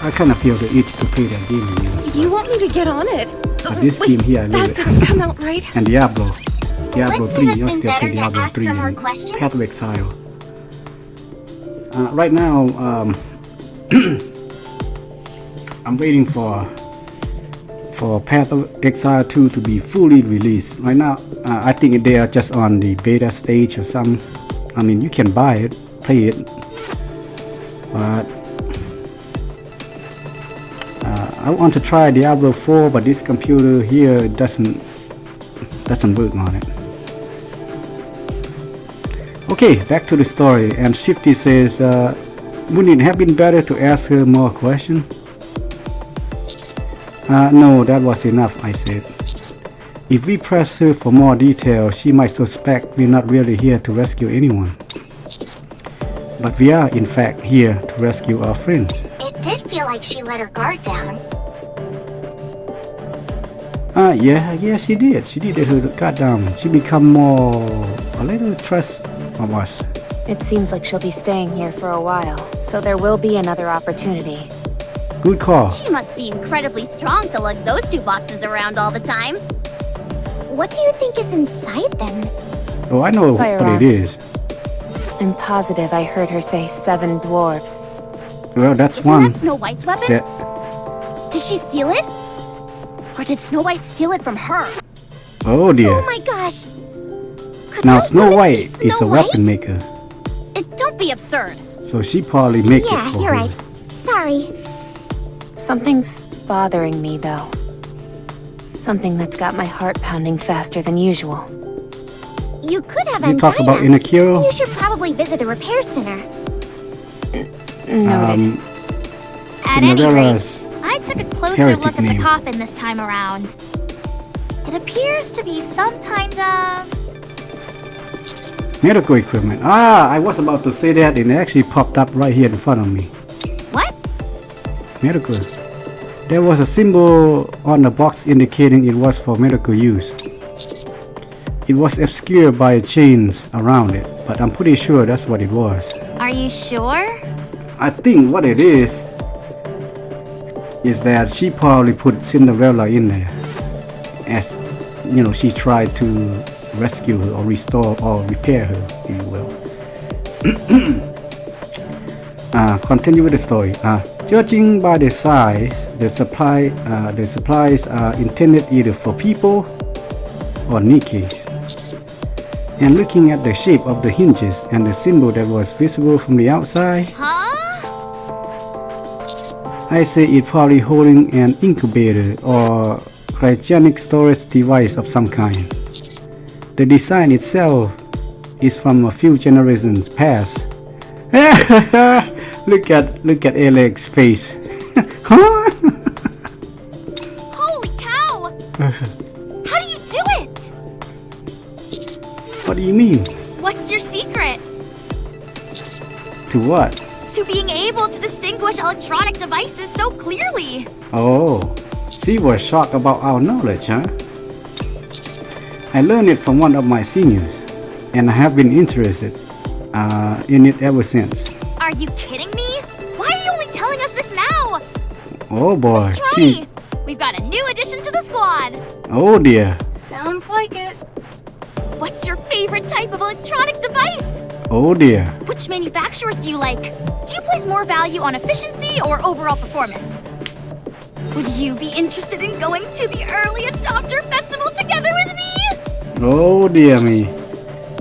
I kind of feel the itch to play that game again. You want me to get on it? But this Wait, game here, I love that it. didn't come out right. And Diablo Wouldn't 3, it have I been still play better to Diablo ask 3 her more and questions? Path of Exile. Right now, I'm waiting for Path of Exile 2 to be fully released. Right now, I think they are just on the beta stage or something. I mean, you can buy it, play it, but I want to try Diablo 4, but this computer here doesn't work on it. Okay, back to the story. And Shifty says, wouldn't it have been better to ask her more questions? No, that was enough, I said. If we press her for more detail, she might suspect we're not really here to rescue anyone. But we are, in fact, here to rescue our friends. It did feel like she let her guard down. Yeah, she did. She did let her guard down. She become a little trust of us. It seems like she'll be staying here for a while, so there will be another opportunity. Good call. She must be incredibly strong to lug those two boxes around all the time. What do you think is inside them? Oh, I know what Firearms. it is. I'm positive I heard her say 7 dwarves. Well, that's Isn't one. that Snow White's weapon? That, Did she steal it? Or did Snow White steal it from her? oh dear. Oh my gosh! Could Now that Snow woman be White is Snow a White? weapon maker, Don't be absurd. so she probably make it Yeah, for you're her. right. Sorry. Something's bothering me, though. Something that's got my heart pounding faster than usual. You could have You talk about angina. Inakiro? You should probably visit the repair center. Noted. At any rate, Cinderella's I took a closer heretic look at name. the coffin this time around. It appears to be some kind of... medical equipment. Ah, I was about to say that and it actually popped up right here in front of me. What? Medical. There was a symbol on the box indicating it was for medical use. It was obscured by chains around it, but I'm pretty sure that's what it was. Are you sure? I think what it is that she probably put Cinderella in there as, you know, she tried to rescue her or restore or repair her, if you will. Continue with the story. Judging by the size, the supplies are intended either for people or Nikke's. And looking at the shape of the hinges and the symbol that was visible from the outside, Huh? I say it probably holding an incubator or cryogenic storage device of some kind. The design itself is from a few generations past. Look at Alex's face. Huh? Holy cow! How do you do it? What do you mean? What's your secret? To what? To being able to distinguish electronic devices so clearly. Oh, she was shocked about our knowledge, huh? I learned it from one of my seniors, and I have been interested in it ever since. Are you kidding me? Why are you only telling us this now? Oh boy, Miss Troni, we've got a new addition to the squad. Oh dear. Sounds like it. What's your favorite type of electronic device? Oh dear. Which manufacturers do you like? Do you place more value on efficiency or overall performance? Would you be interested in going to the early adopter festival together with me? Oh dear me.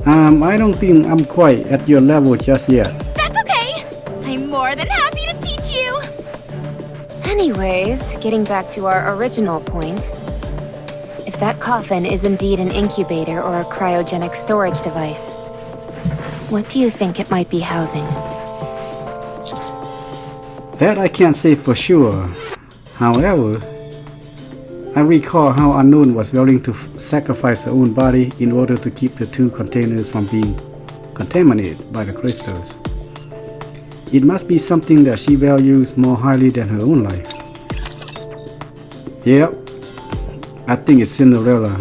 I don't think I'm quite at your level just yet. That's okay. I'm more than happy to teach you. Anyways, getting back to our original point. If that coffin is indeed an incubator or a cryogenic storage device, what do you think it might be housing? That I can't say for sure. However, I recall how Unknown was willing to sacrifice her own body in order to keep the two containers from being contaminated by the crystals. It must be something that she values more highly than her own life. Yep, I think it's Cinderella.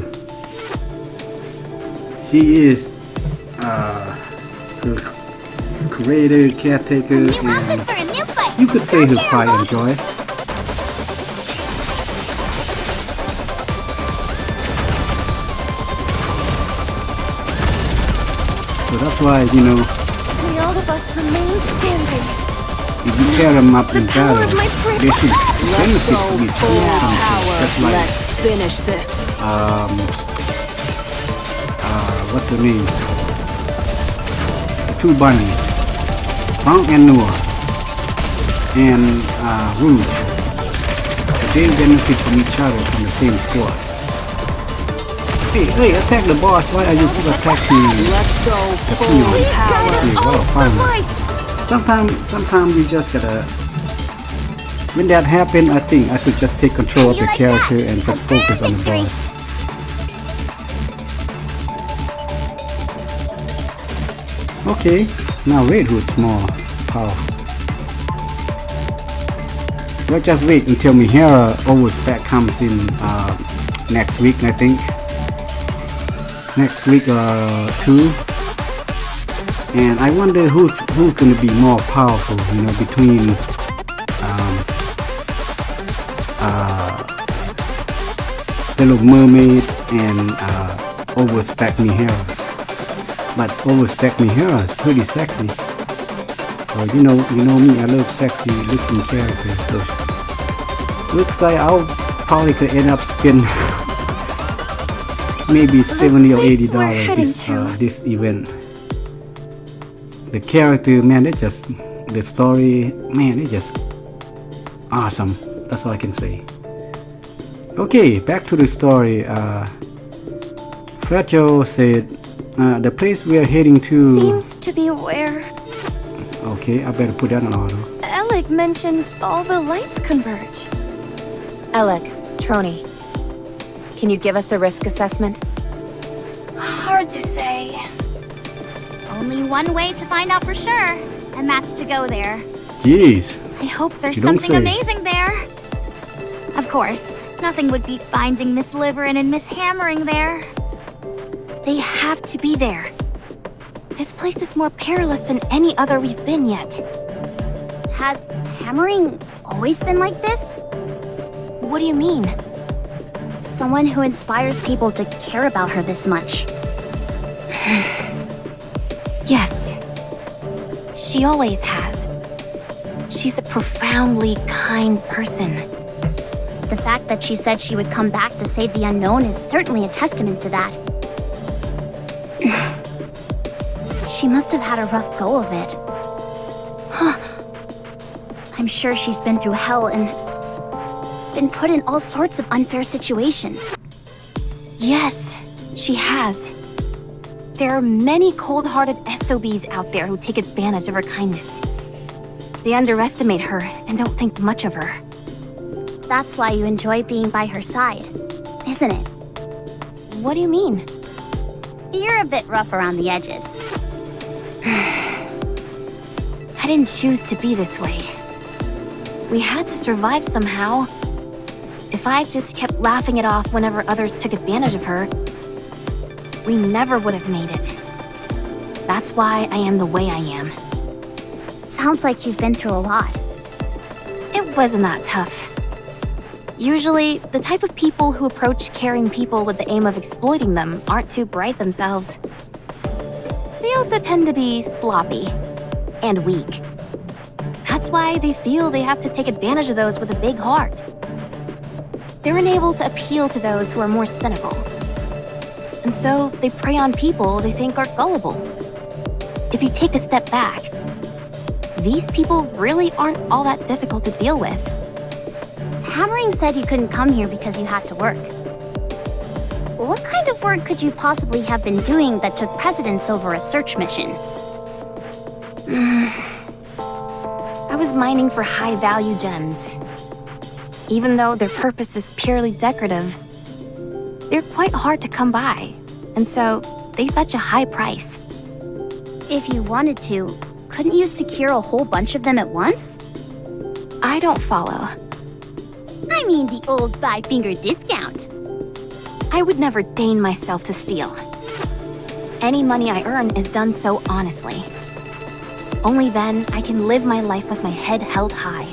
She is her creator, caretaker, and you could say her pride and joy. So that's why, you know, May all of us remain standing. if you pair them up in battle, of my prayer. they should benefit from each other. That's like, Let's finish this. what's her name? The two bunnies, Frank and Noah, and Rouge. They benefit from each other from the same squad. Hey, attack the boss. Why are you attacking Let's go the full peon? power. Okay, well, finally. Sometimes you just gotta. When that happens, I think I should just take control of the character and just focus on the boss. Okay, now Red Hood's more powerful. Well, just wait until Mihara Overspec comes in next week, I think. Next week too. And I wonder who's gonna be more powerful, you know, between Little Mermaid and Overspec Mihara. But Overspec Mihara is pretty sexy. So you know me, I love sexy looking characters. So looks like I'll probably could end up spending maybe $70 or $80 this event. The character, man, the story, man, it's just awesome. That's all I can say. Okay, back to the story. Fragile said The place we are heading to. Seems to be where Okay, I better put that on auto. Alec mentioned all the lights converge. Alec, Troni, can you give us a risk assessment? Hard to say. Only one way to find out for sure, and that's to go there. Jeez. I hope there's You don't something say. amazing there. Of course, nothing would beat finding Miss Liverin and Miss Hammering there. They have to be there. This place is more perilous than any other we've been yet. Has Hammering always been like this? What do you mean? Someone who inspires people to care about her this much. Yes. She always has. She's a profoundly kind person. The fact that she said she would come back to save the unknown is certainly a testament to that. She must have had a rough go of it. Huh. I'm sure she's been through hell and been put in all sorts of unfair situations. Yes, she has. There are many cold-hearted SOBs out there who take advantage of her kindness. They underestimate her and don't think much of her. That's why you enjoy being by her side, isn't it? What do you mean? You're a bit rough around the edges. I didn't choose to be this way. We had to survive somehow. If I just kept laughing it off whenever others took advantage of her, we never would have made it. That's why I am the way I am. Sounds like you've been through a lot. It wasn't that tough. Usually, the type of people who approach caring people with the aim of exploiting them aren't too bright themselves. They also tend to be sloppy and weak. That's why they feel they have to take advantage of those with a big heart. They're unable to appeal to those who are more cynical. And so they prey on people they think are gullible. If you take a step back, these people really aren't all that difficult to deal with. Hammering said you couldn't come here because you had to work. What kind of work could you possibly have been doing that took precedence over a search mission? I was mining for high-value gems. Even though their purpose is purely decorative, they're quite hard to come by, and so they fetch a high price. If you wanted to, couldn't you secure a whole bunch of them at once? I don't follow. I mean the old five-finger discount. I would never deign myself to steal. Any money I earn is done so honestly. Only then I can live my life with my head held high.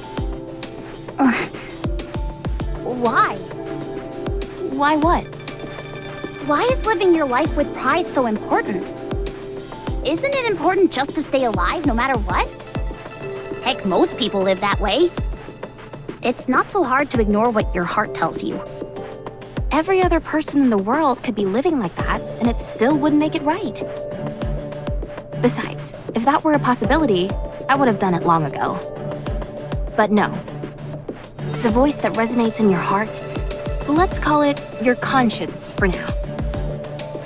Why? Why what? Why is living your life with pride so important? Isn't it important just to stay alive no matter what? Heck, most people live that way. It's not so hard to ignore what your heart tells you. Every other person in the world could be living like that, and it still wouldn't make it right. Besides, if that were a possibility, I would have done it long ago. But no. The voice that resonates in your heart, let's call it your conscience for now.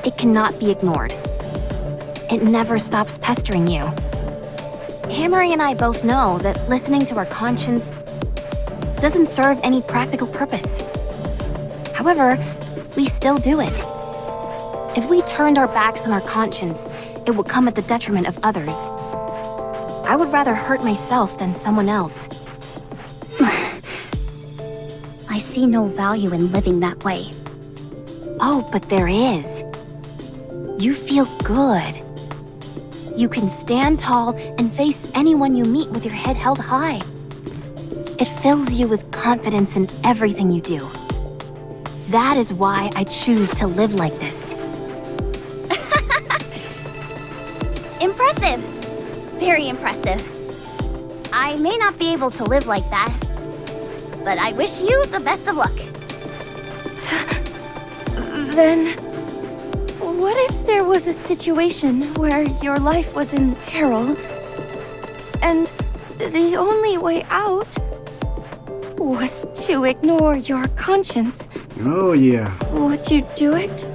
It cannot be ignored. It never stops pestering you. Hammering and I both know that listening to our conscience doesn't serve any practical purpose. However, we still do it. If we turned our backs on our conscience, it would come at the detriment of others. I would rather hurt myself than someone else. I see no value in living that way. Oh, but there is. You feel good. You can stand tall and face anyone you meet with your head held high. It fills you with confidence in everything you do. That is why I choose to live like this. Impressive. Very impressive. I may not be able to live like that, but I wish you the best of luck. Then, what if there was a situation where your life was in peril, and the only way out was to ignore your conscience? Oh yeah. Would you do it?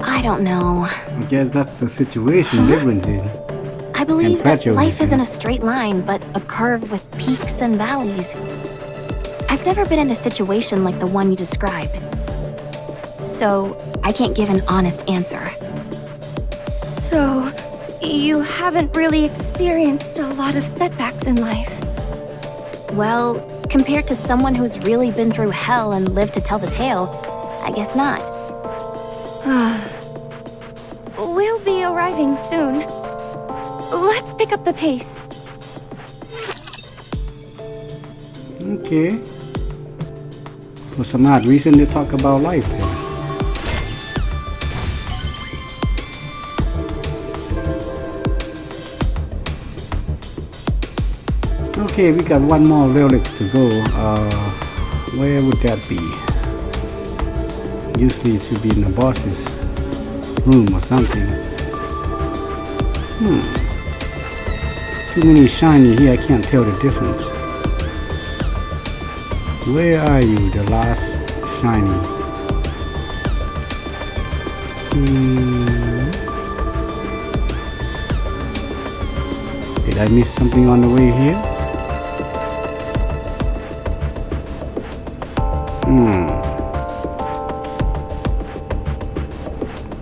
I I don't know. I guess that's the situation difference in. I believe that fragile, life yeah. isn't a straight line, but a curve with peaks and valleys. I've never been in a situation like the one you described. So, I can't give an honest answer. So, you haven't really experienced a lot of setbacks in life. Well, compared to someone who's really been through hell and lived to tell the tale, I guess not. We'll be arriving soon. Let's pick up the pace. Okay. For some odd reason they talk about life then. Okay, we got one more relics to go. Where would that be? Usually it should be in the boss's room or something. Too many shiny here, I can't tell the difference. Where are you, the last shiny? Did I miss something on the way here?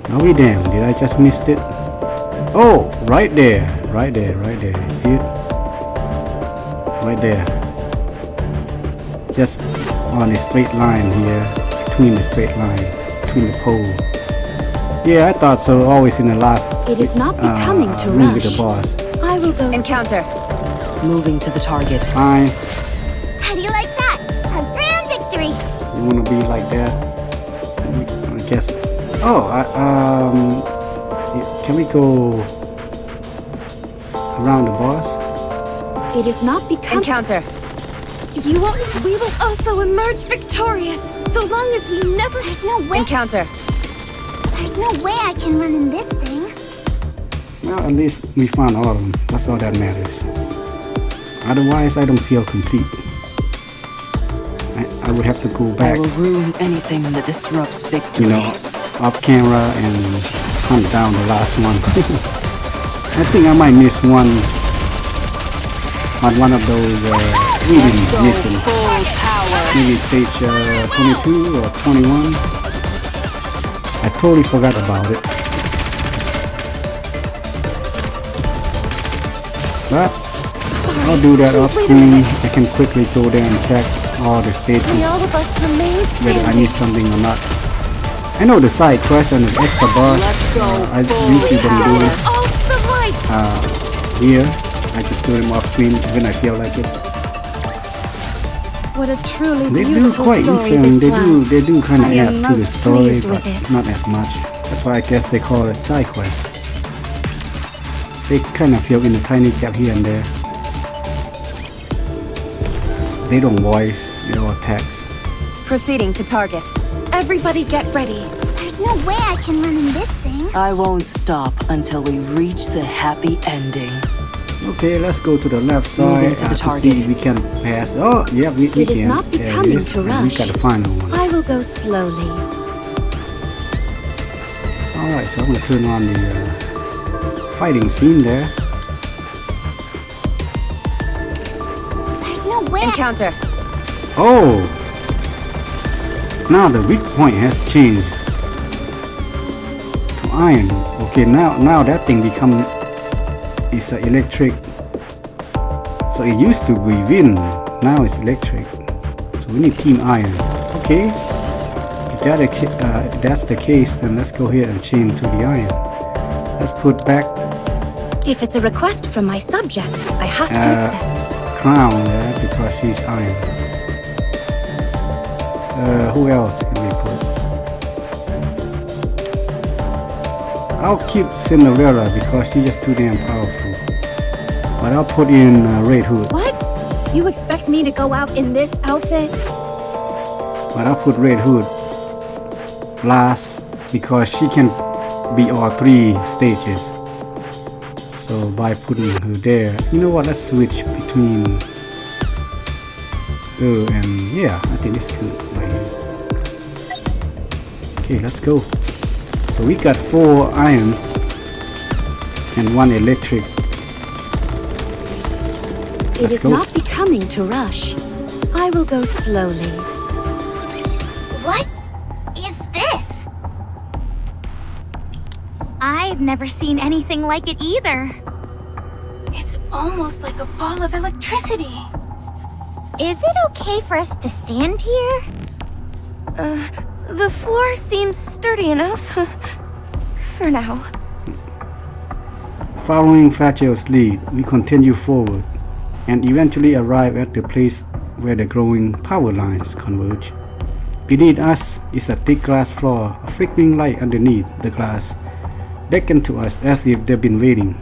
Are we damn? Did I just missed it? Oh, right there. Right there. You see it? Right there. Just on a straight line here. Between the straight line. Between the pole. Yeah, I thought so. Always in the last It is not becoming to room with the rush. boss. I will go. Encounter. Moving to the target. Fine. How do you like that? A grand victory! You wanna be like that? I guess. Oh, can we go around the boss? It is not becoming. Encounter. We will also emerge victorious, so long as we never. There's no way. Encounter. There's no way I can run in this thing. Well, at least we found all of them. That's all that matters. Otherwise, I don't feel complete. I would have to go I back, will ruin anything that disrupts victory. Off camera and hunt down the last one. I think I might miss one on one of those eating missions. Maybe stage 22 or 21. I totally forgot about it. But I'll do that off screen. I can quickly go there and check all the stages, All of us remain whether I standing. need something or not. I know the side quest and the extra boss. I usually don't do it Off the light. here. I just do them off screen when I feel like it. What a truly They do beautiful quite story interesting. this They do kind of I am add to the most story, pleased but with it. not as much. That's why I guess they call it side quest. They kind of fill in a tiny gap here and there. They don't voice, they all text. Proceeding to target. Everybody get ready. There's no way I can run in this thing. I won't stop until we reach the happy ending. Okay, let's go to the left Moving side to the to target. see if we can pass. Oh, yeah, we It is can. not There it becoming is. to And we rush. got the final one. I will go slowly. Alright, so I'm gonna turn on the fighting scene there. There's no way. Encounter. Oh! Now the weak point has changed to iron. Okay, now that thing become is electric. So it used to be wind, now it's electric. So we need team iron. Okay. If that's the case, then let's go ahead and change to the iron. Let's put back If it's a request from my subject, I have to accept. crown there because she's iron. Who else can we put? I'll keep Cinderella because she's just too damn powerful. But I'll put in Red Hood. What? You expect me to go out in this outfit? But I'll put Red Hood last because she can be all three stages. So by putting her there, you know what? Let's switch between her and yeah, I think this is good right here. Okay, let's go. So we got 4 iron and 1 electric. It is not becoming to rush. I will go slowly. What is this? I've never seen anything like it either. It's almost like a ball of electricity. Is it okay for us to stand here? The floor seems sturdy enough. For now. Following Fragile's lead, we continue forward and eventually arrive at the place where the growing power lines converge. Beneath us is a thick glass floor, a flickering light underneath the glass beckons to us as if they've been waiting.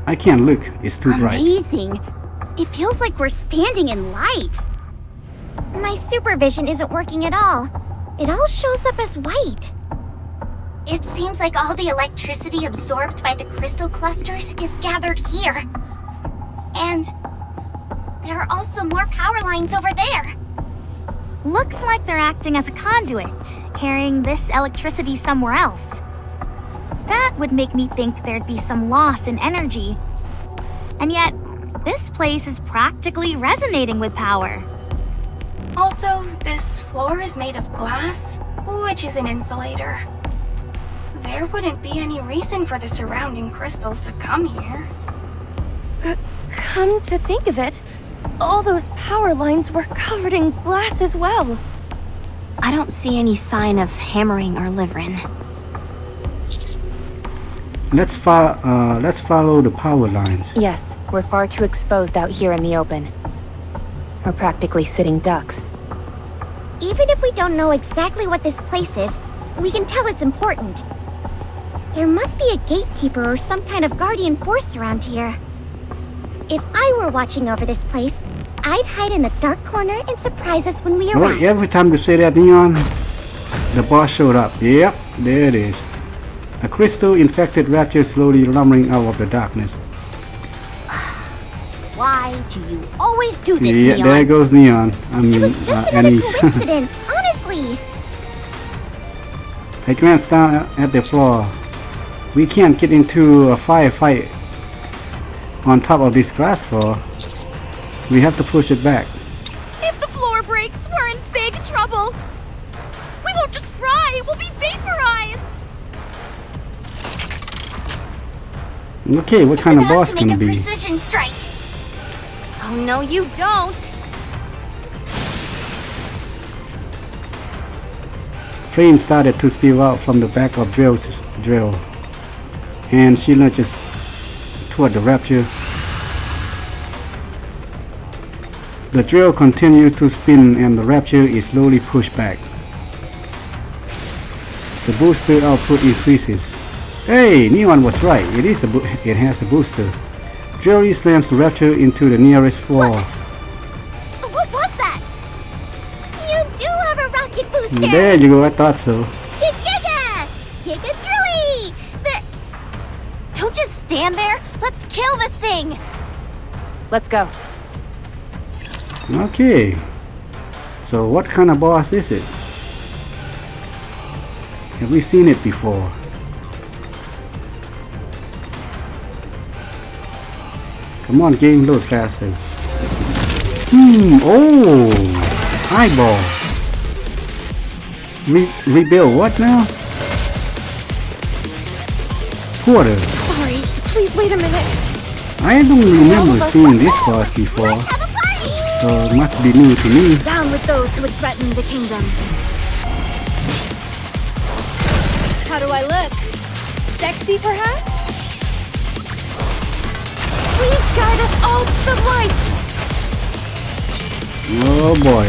I can't look, it's too bright. Amazing! It feels like we're standing in light. My supervision isn't working at all. It all shows up as white. It seems like all the electricity absorbed by the crystal clusters is gathered here. And there are also more power lines over there. Looks like they're acting as a conduit, carrying this electricity somewhere else. That would make me think there'd be some loss in energy. And yet, this place is practically resonating with power. Also, this floor is made of glass, which is an insulator. There wouldn't be any reason for the surrounding crystals to come here. Come to think of it, all those power lines were covered in glass as well. I don't see any sign of hammering or livering. Let's follow the power lines. Yes, we're far too exposed out here in the open. We're practically sitting ducks. Even if we don't know exactly what this place is, we can tell it's important. There must be a gatekeeper or some kind of guardian force around here. If I were watching over this place, I'd hide in the dark corner and surprise us when we arrive. Alright, every time you say that, Neon, the boss showed up. Yep, there it is. A crystal-infected rapture slowly lumbering out of the darkness. Why do you always do this, Yeah, Neon? there goes Neon. I mean, It was just another Anise. coincidence, honestly. I glanced down at the floor. We can't get into a firefight on top of this glass floor. We have to push it back. If the floor breaks, we're in big trouble. We won't just fry, we'll be vaporized. Okay, what kind of About boss to make gonna a be? precision strike. Oh, no, you don't. Flame started to spew out from the back of Drill's drill, and she lunges toward the rapture. The drill continues to spin and the rapture is slowly pushed back. The booster output increases. Hey, Neon was right. It has a booster. Drill slams the rapture into the nearest floor. What was that? You do have a rocket booster. There you go. I thought so. Giga! Giga Drilly! Don't just stand there. Let's kill this thing. Let's go. Okay. So what kind of boss is it? Have we seen it before? Come on, game, load faster. Oh! Eyeball! Rebuild what now? Quarter. Sorry, please wait a minute. I don't remember seeing this boss before. So it must be new to me. Down with those who would threaten the kingdom. How do I look? Sexy, perhaps? Please guide us all to the light! Oh boy.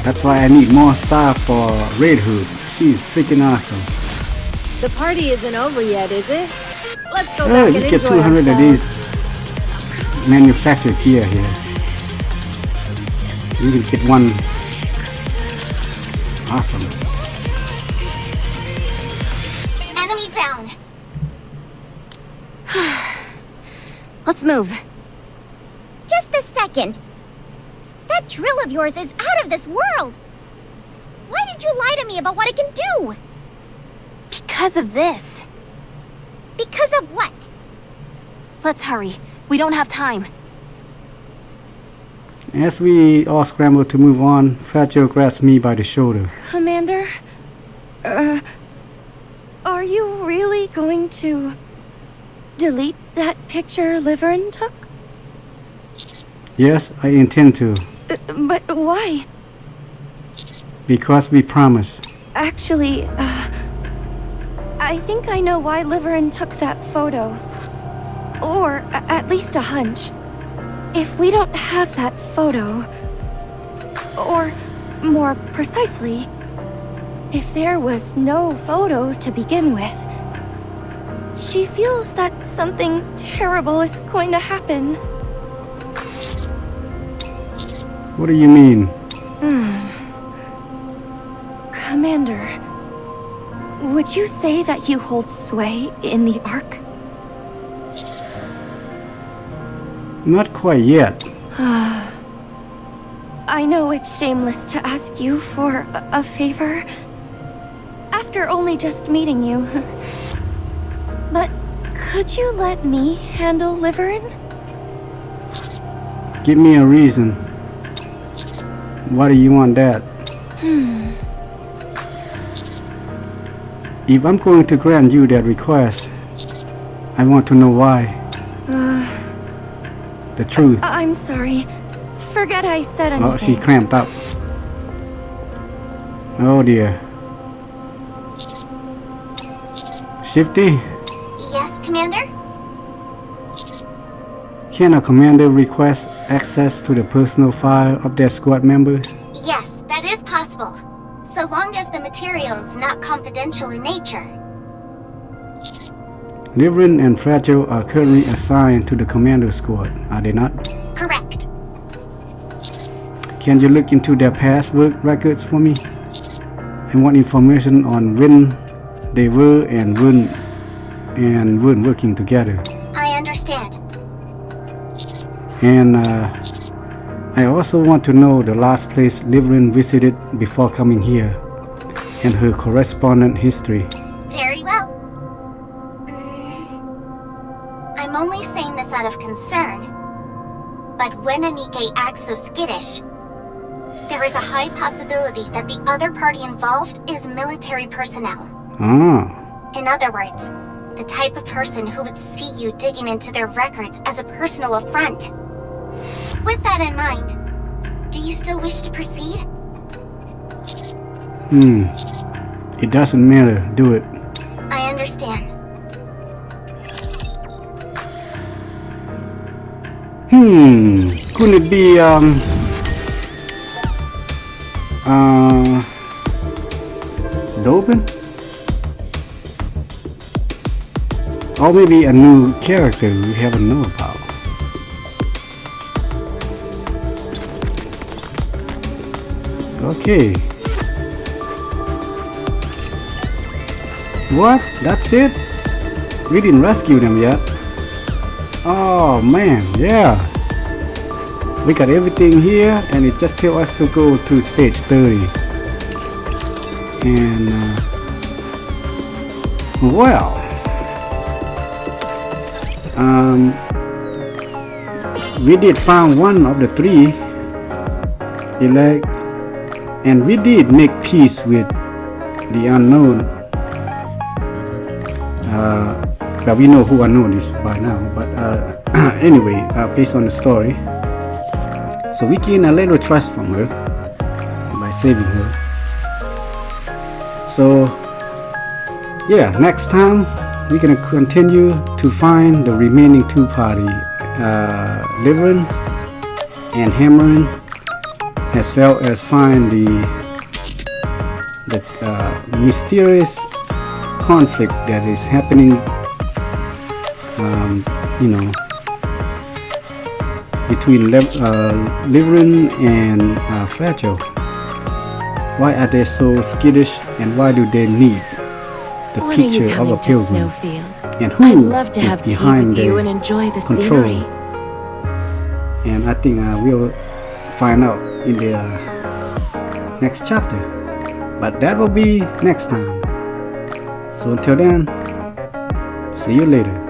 That's why I need more stuff for Red Hood. She's freaking awesome. The party isn't over yet, is it? Let's go Oh, back you and get enjoy 200 of ourselves. these manufactured gear here. You can get one. Awesome. Enemy down. Let's move. Just a second. That drill of yours is out of this world. Why did you lie to me about what it can do? because of this. Because of what? Let's hurry. We don't have time. As we all scramble to move on, Fragile grabs me by the shoulder. Commander? Are you really going to delete that picture Liverin took? Yes, I intend to. But why? Because we promised. Actually, I think I know why Liverin took that photo. Or at least a hunch. If we don't have that photo, or more precisely, if there was no photo to begin with, she feels that something terrible is going to happen. What do you mean? Commander, would you say that you hold sway in the Ark? Not quite yet. I know it's shameless to ask you for a favor after only just meeting you. But could you let me handle Liverin? Give me a reason. Why do you want that? If I'm going to grant you that request, I want to know why. The truth. I'm sorry. Forget I said anything. Oh, she cramped up. Oh dear. Shifty, Yes, Commander? can a commander request access to the personal file of their squad members? Yes, that is possible. So long as the material is not confidential in nature. Liverin and Fragile are currently assigned to the commander squad, are they not? Correct. Can you look into their past work records for me? I want information on when they were and weren't working together. I understand. And I also want to know the last place Liverin visited before coming here, and her correspondent history. Very well. I'm only saying this out of concern. But when Nikke acts so skittish, there is a high possibility that the other party involved is military personnel. Ah, In other words, the type of person who would see you digging into their records as a personal affront. With that in mind, do you still wish to proceed? it doesn't matter, do it. I understand. Couldn't it be, Dobin? Or maybe a new character we haven't known about. Okay. What? That's it? We didn't rescue them yet. Oh man, yeah. We got everything here and it just tells us to go to stage 30. And well, we did find one of the three elect, and we did make peace with the unknown. But we know who unknown is by now. But anyway, based on the story, so we gain a little trust from her by saving her. So yeah, next time we're gonna continue to find the remaining two party, Liverin and Hammerin, as well as find the mysterious conflict that is happening, between Liverin and Fragile. Why are they so skittish, and why do they need the When are you picture of a coming to pilgrim? Snowfield? And who I'd love to is have tea behind with you their and enjoy the control? scenery. And I think we'll find out in the next chapter. But that will be next time. So until then, see you later.